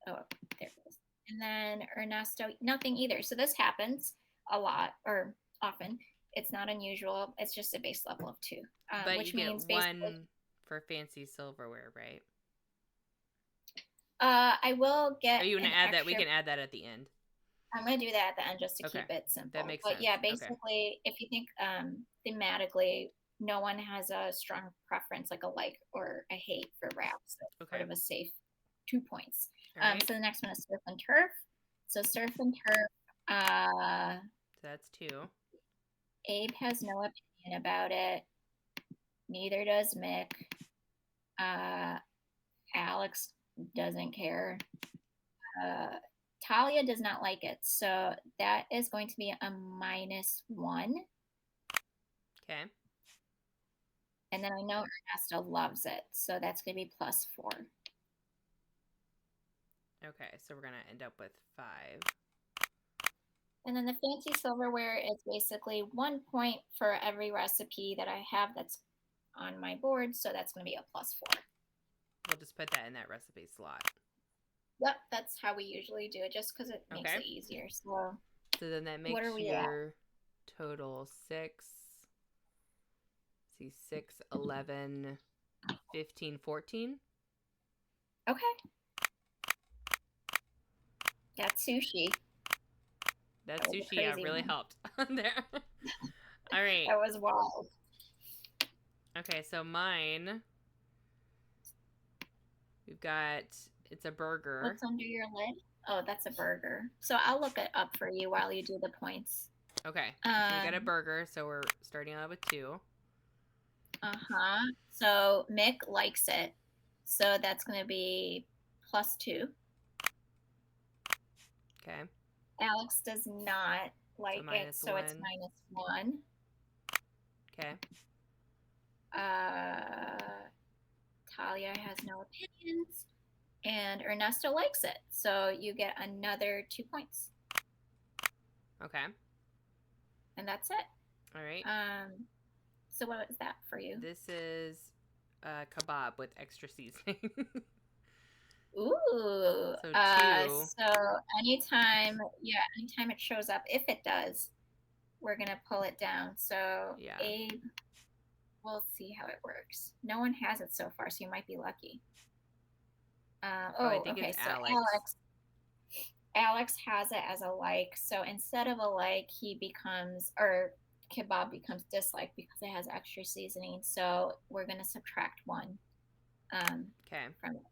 Oh, there it is. And then Ernesto, nothing either. So this happens a lot or often. It's not unusual. It's just a base level of 2. But which you means get 1 for fancy silverware, right? I will get. Are you going to add that? We can add that at the end. I'm going to do that at the end just to keep it simple. That makes sense. But yeah, basically, if you think thematically, no one has a strong preference, like a like or a hate for wraps. So sort of a safe 2 points. Right. So the next one is surf and turf. So surf and turf. So that's 2. Abe has no opinion about it. Neither does Mick. Alex doesn't care. Talia does not like it. So that is going to be a -1. Okay. And then I know Ernesto loves it. So that's going to be +4. Okay, so we're going to end up with 5. And then the fancy silverware is basically 1 point for every recipe that I have that's on my board. So that's going to be a +4. We'll just put that in that recipe slot. Yep, that's how we usually do it, just because it makes it easier. So then that makes your total 6. see, 6, 11, 15, 14. Okay. That's sushi. That was a sushi, yeah, crazy really one. helped there. All right. That was wild. Okay, so mine, we've got, it's a burger. What's under your lid? Oh, that's a burger. So I'll look it up for you while you do the points. Okay, so we got a burger, so we're starting out with 2. So Mick likes it. So that's going to be +2. Okay. Alex does not like it, so it's -1. Okay. Talia has no opinions, and Ernesto likes it, so you get another 2 points. Okay. And that's it. All right. So what is that for you? This is kebab with extra seasoning. Ooh. So 2. So anytime it shows up, if it does, we're gonna pull it down. So Yeah. Abe, we'll see how it works. No one has it so far, so you might be lucky. I think it's Alex has it as a like. So instead of a like, kebab becomes dislike because it has extra seasoning. So we're gonna subtract 1. Okay. From it.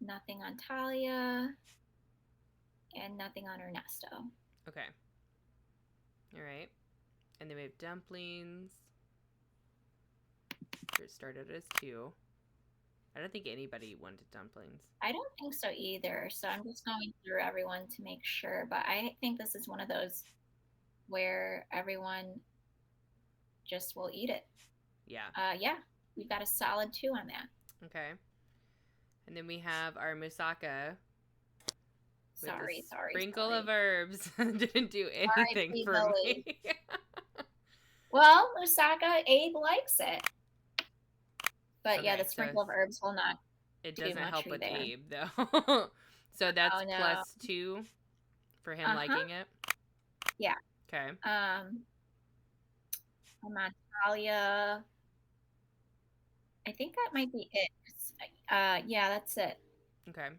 Nothing on Talia, and nothing on Ernesto. Okay. All right. And then we have dumplings. It started as 2. I don't think anybody wanted dumplings. I don't think so either. So I'm just going through everyone to make sure. But I think this is one of those where everyone just will eat it. Yeah. Yeah. We've got a solid 2 on that. Okay. And then we have our moussaka. Sorry. Sprinkle of herbs. Didn't do anything for me. Well, moussaka, Abe likes it. But okay, the sprinkle of herbs will not. It doesn't help with Abe, though. So that's +2 for him liking it? Yeah. Okay. I'm on Talia. I think that might be it. Yeah, that's it. Okay.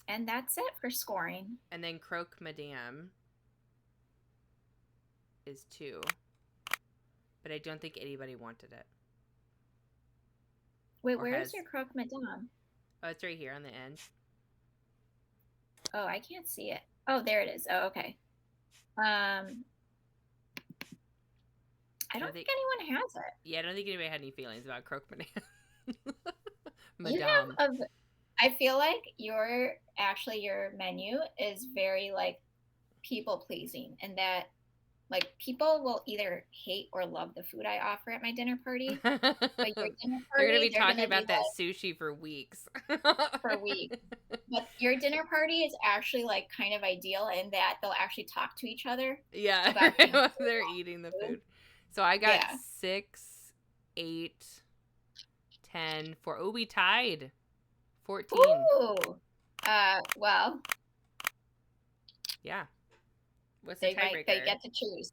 And that's it for scoring. And then Croque Madame is 2. But I don't think anybody wanted it. Wait, where's your Croque Madame? Oh, it's right here on the end. Oh, I can't see it. Oh, there it is. Oh, okay. I don't think anyone has it. Yeah, I don't think anybody had any feelings about Croque Madame. Madame. I feel like your menu is very like people pleasing, and that like people will either hate or love the food I offer at my dinner party. But your dinner party, they're going to be talking about that sushi for weeks. But your dinner party is actually like kind of ideal in that they'll actually talk to each other. Yeah, about they're eating the food. So I got 6, 8, 10, 4. Oh, we tied. 14. Ooh. Well. Yeah. What's the tiebreaker? They get to choose.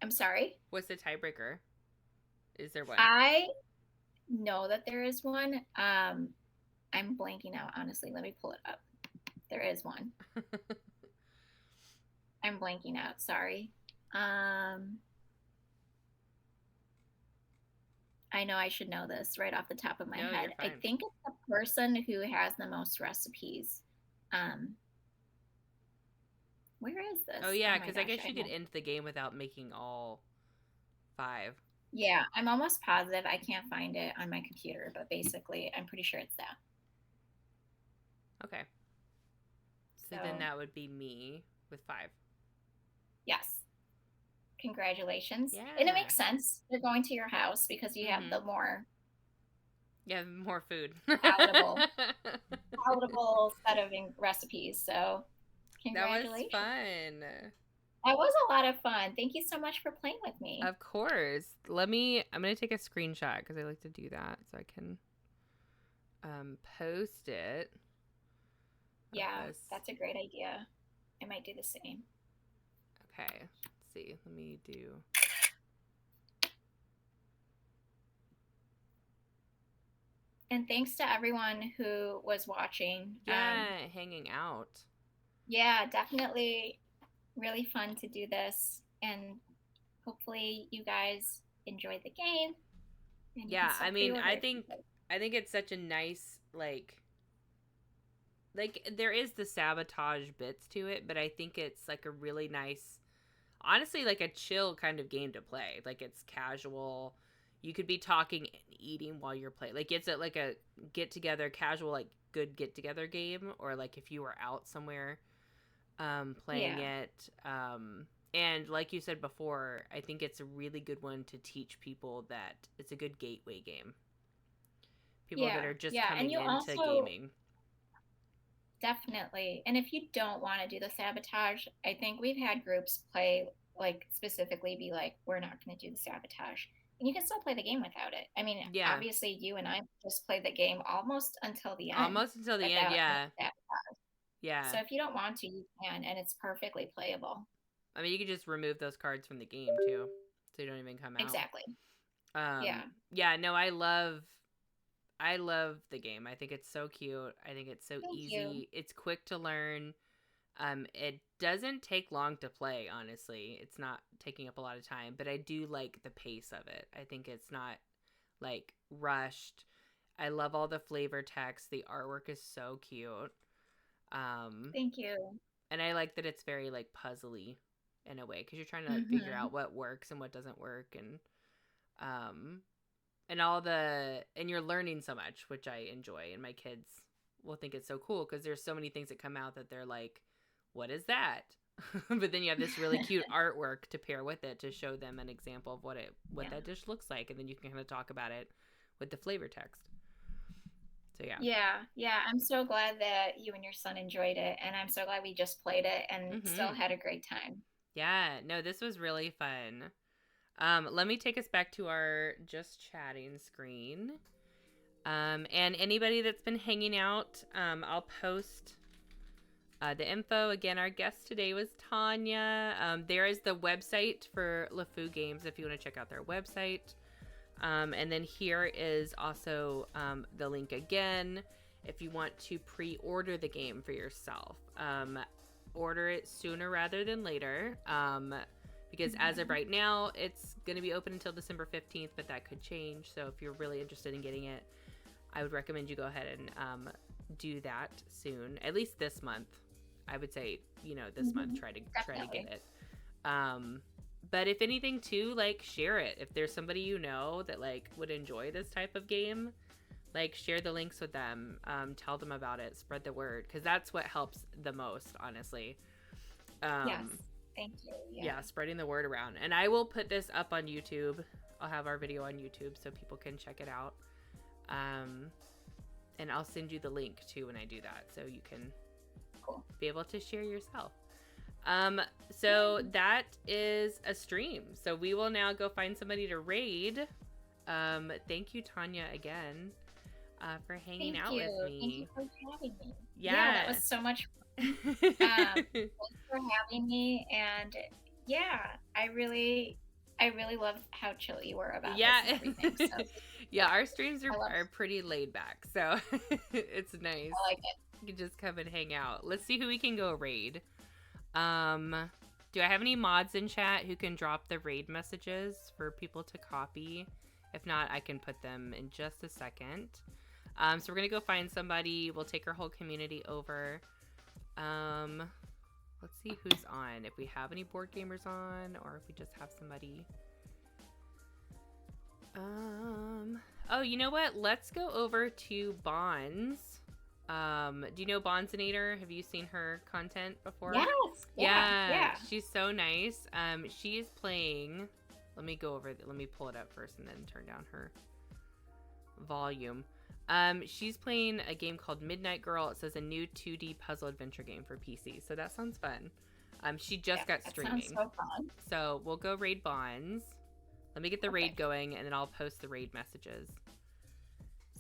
I'm sorry? What's the tiebreaker? Is there one? I know that there is one. I'm blanking out, honestly. Let me pull it up. There is one. I'm blanking out. Sorry. I know I should know this right off the top of my head. I think it's the person who has the most recipes. Where is this? Oh, yeah, because I guess you could end the game without making all 5. Yeah, I'm almost positive. I can't find it on my computer, but basically, I'm pretty sure it's that. Okay. So then that would be me with 5. Yes. Congratulations. Yeah. And it makes sense. They're going to your house because you have the more... Yeah, more food. palatable set of recipes. So, congratulations. That was fun. That was a lot of fun. Thank you so much for playing with me. Of course. I'm going to take a screenshot because I like to do that so I can post it. Yeah, that's a great idea. I might do the same. Okay, let's see. Let me do. And thanks to everyone who was watching. Yeah, hanging out. Yeah, definitely really fun to do this. And hopefully you guys enjoyed the game. And you Yeah, can still I mean, pre-order if you like. I think it's such a nice like there is the sabotage bits to it, but I think it's like a really nice, honestly, like a chill kind of game to play. Like it's casual. You could be talking and eating while you're playing. Like it's like a get together, casual, like good get together game, or like if you were out somewhere playing Yeah. it. And like you said before, I think it's a really good one to teach people that it's a good gateway game. People that Yeah. are just Yeah. And coming you into also gaming. definitely, and if you don't want to do the sabotage, I think we've had groups play, like specifically be like, we're not going to do the sabotage. And you can still play the game without it. I mean, Yeah. obviously, you and I just played the game almost until the end Almost until the end, without any yeah. sabotage. Yeah. So if you don't want to, you can, and it's perfectly playable. I mean, you could just remove those cards from the game too, so you don't even come out. Exactly. Yeah. Yeah, no, I love the game. I think it's so cute. I think it's so Thank you. easy. It's quick to learn. It doesn't take long to play, honestly. It's not taking up a lot of time, but I do like the pace of it. I think it's not like rushed. I love all the flavor text. The artwork is so cute. Thank you. And I like that it's very like puzzly in a way because you're trying to like figure Mm-hmm. out what works and what doesn't work, um and all the and you're learning so much, which I enjoy, and my kids will think it's so cool because there's so many things that come out that they're like, what is that? But then you have this really cute artwork to pair with it to show them an example of what Yeah. that dish looks like, and then you can kind of talk about it with the flavor text. So yeah. Yeah. I'm so glad that you and your son enjoyed it, and I'm so glad we just played it and still had a great time. Yeah, no, this was really fun. Let me take us back to our just chatting screen. And anybody that's been hanging out, I'll post the info. Again, our guest today was Tanya. There is the website for LeFou Games if you want to check out their website. And then here is also the link again if you want to pre-order the game for yourself. Order it sooner rather than later. Because as of right now, it's going to be open until December 15th, but that could change. So if you're really interested in getting it, I would recommend you go ahead and do that soon. At least this month. I would say, this month try to get it. But if anything too, like share it. If there's somebody that like would enjoy this type of game, like share the links with them. Tell them about it. Spread the word, because that's what helps the most, honestly. Yes. Thank you. Yeah, spreading the word around. And I will put this up on YouTube. I'll have our video on YouTube so people can check it out. And I'll send you the link too when I do that, so you can be able to share yourself. So that is a stream. So we will now go find somebody to raid. Thank you, Tanya, again, for hanging out with me. Thank you for having me. Yeah, that was so much fun. Thanks for having me. And yeah, I really love how chill you were about this and everything. So. Yeah, our streams are pretty laid back, so it's nice. I like it. You can just come and hang out. Let's see who we can go raid. Do I have any mods in chat who can drop the raid messages for people to copy? If not, I can put them in just a second. So we're gonna go find somebody. We'll take our whole community over. Let's see who's on. If we have any board gamers on, or if we just have somebody. Oh, you know what? Let's go over to Bonds. Do you know Bondsinator? Have you seen her content before? Yes. Yeah. She's so nice. She is playing. Let me pull it up first and then turn down her volume. She's playing a game called Midnight Girl. It says a new 2D puzzle adventure game for PC. So that sounds fun. She just got streaming. Sounds so fun. So we'll go raid Bonds. Let me get the raid going, and then I'll post the raid messages.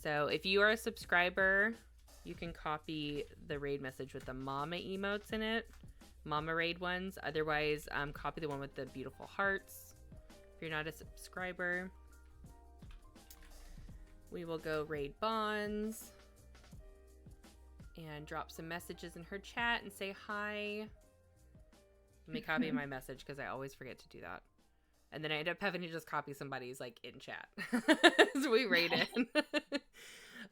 So if you are a subscriber, you can copy the raid message with the mama emotes in it. Mama Raid ones. Otherwise, copy the one with the beautiful hearts. If you're not a subscriber, we will go raid Bonds and drop some messages in her chat and say hi. Let me copy my message because I always forget to do that. And then I end up having to just copy somebody's like in chat. So we raid in.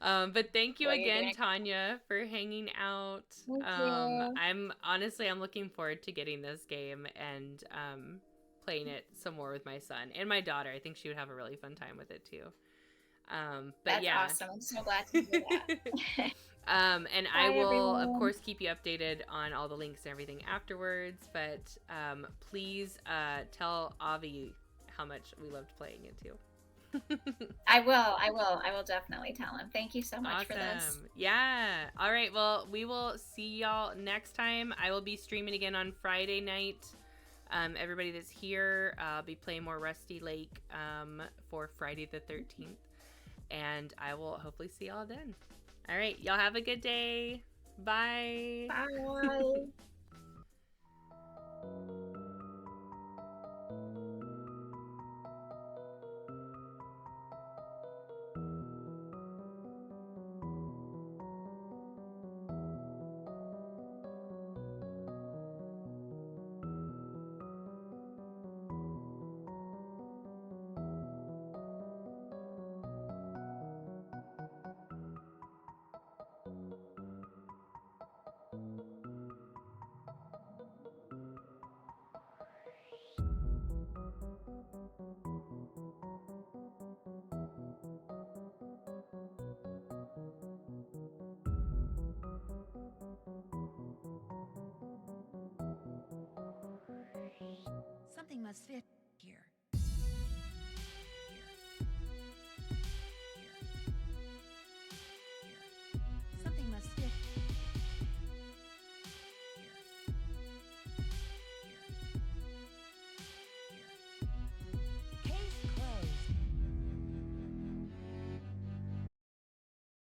But thank you again, Tanya, for hanging out. Thank you. I'm looking forward to getting this game and playing it some more with my son and my daughter. I think she would have a really fun time with it too. But That's yeah, awesome. I'm so glad to hear that. and Bye, I will, everyone. of course, keep you updated on all the links and everything afterwards. But please tell Avi how much we loved playing it too. I will definitely tell him. Thank you so much for this. Yeah. All right. Well, we will see y'all next time. I will be streaming again on Friday night. Everybody that's here, I'll be playing more Rusty Lake for Friday the 13th. And I will hopefully see y'all then. All right. Y'all have a good day. Bye. Bye. Something must fit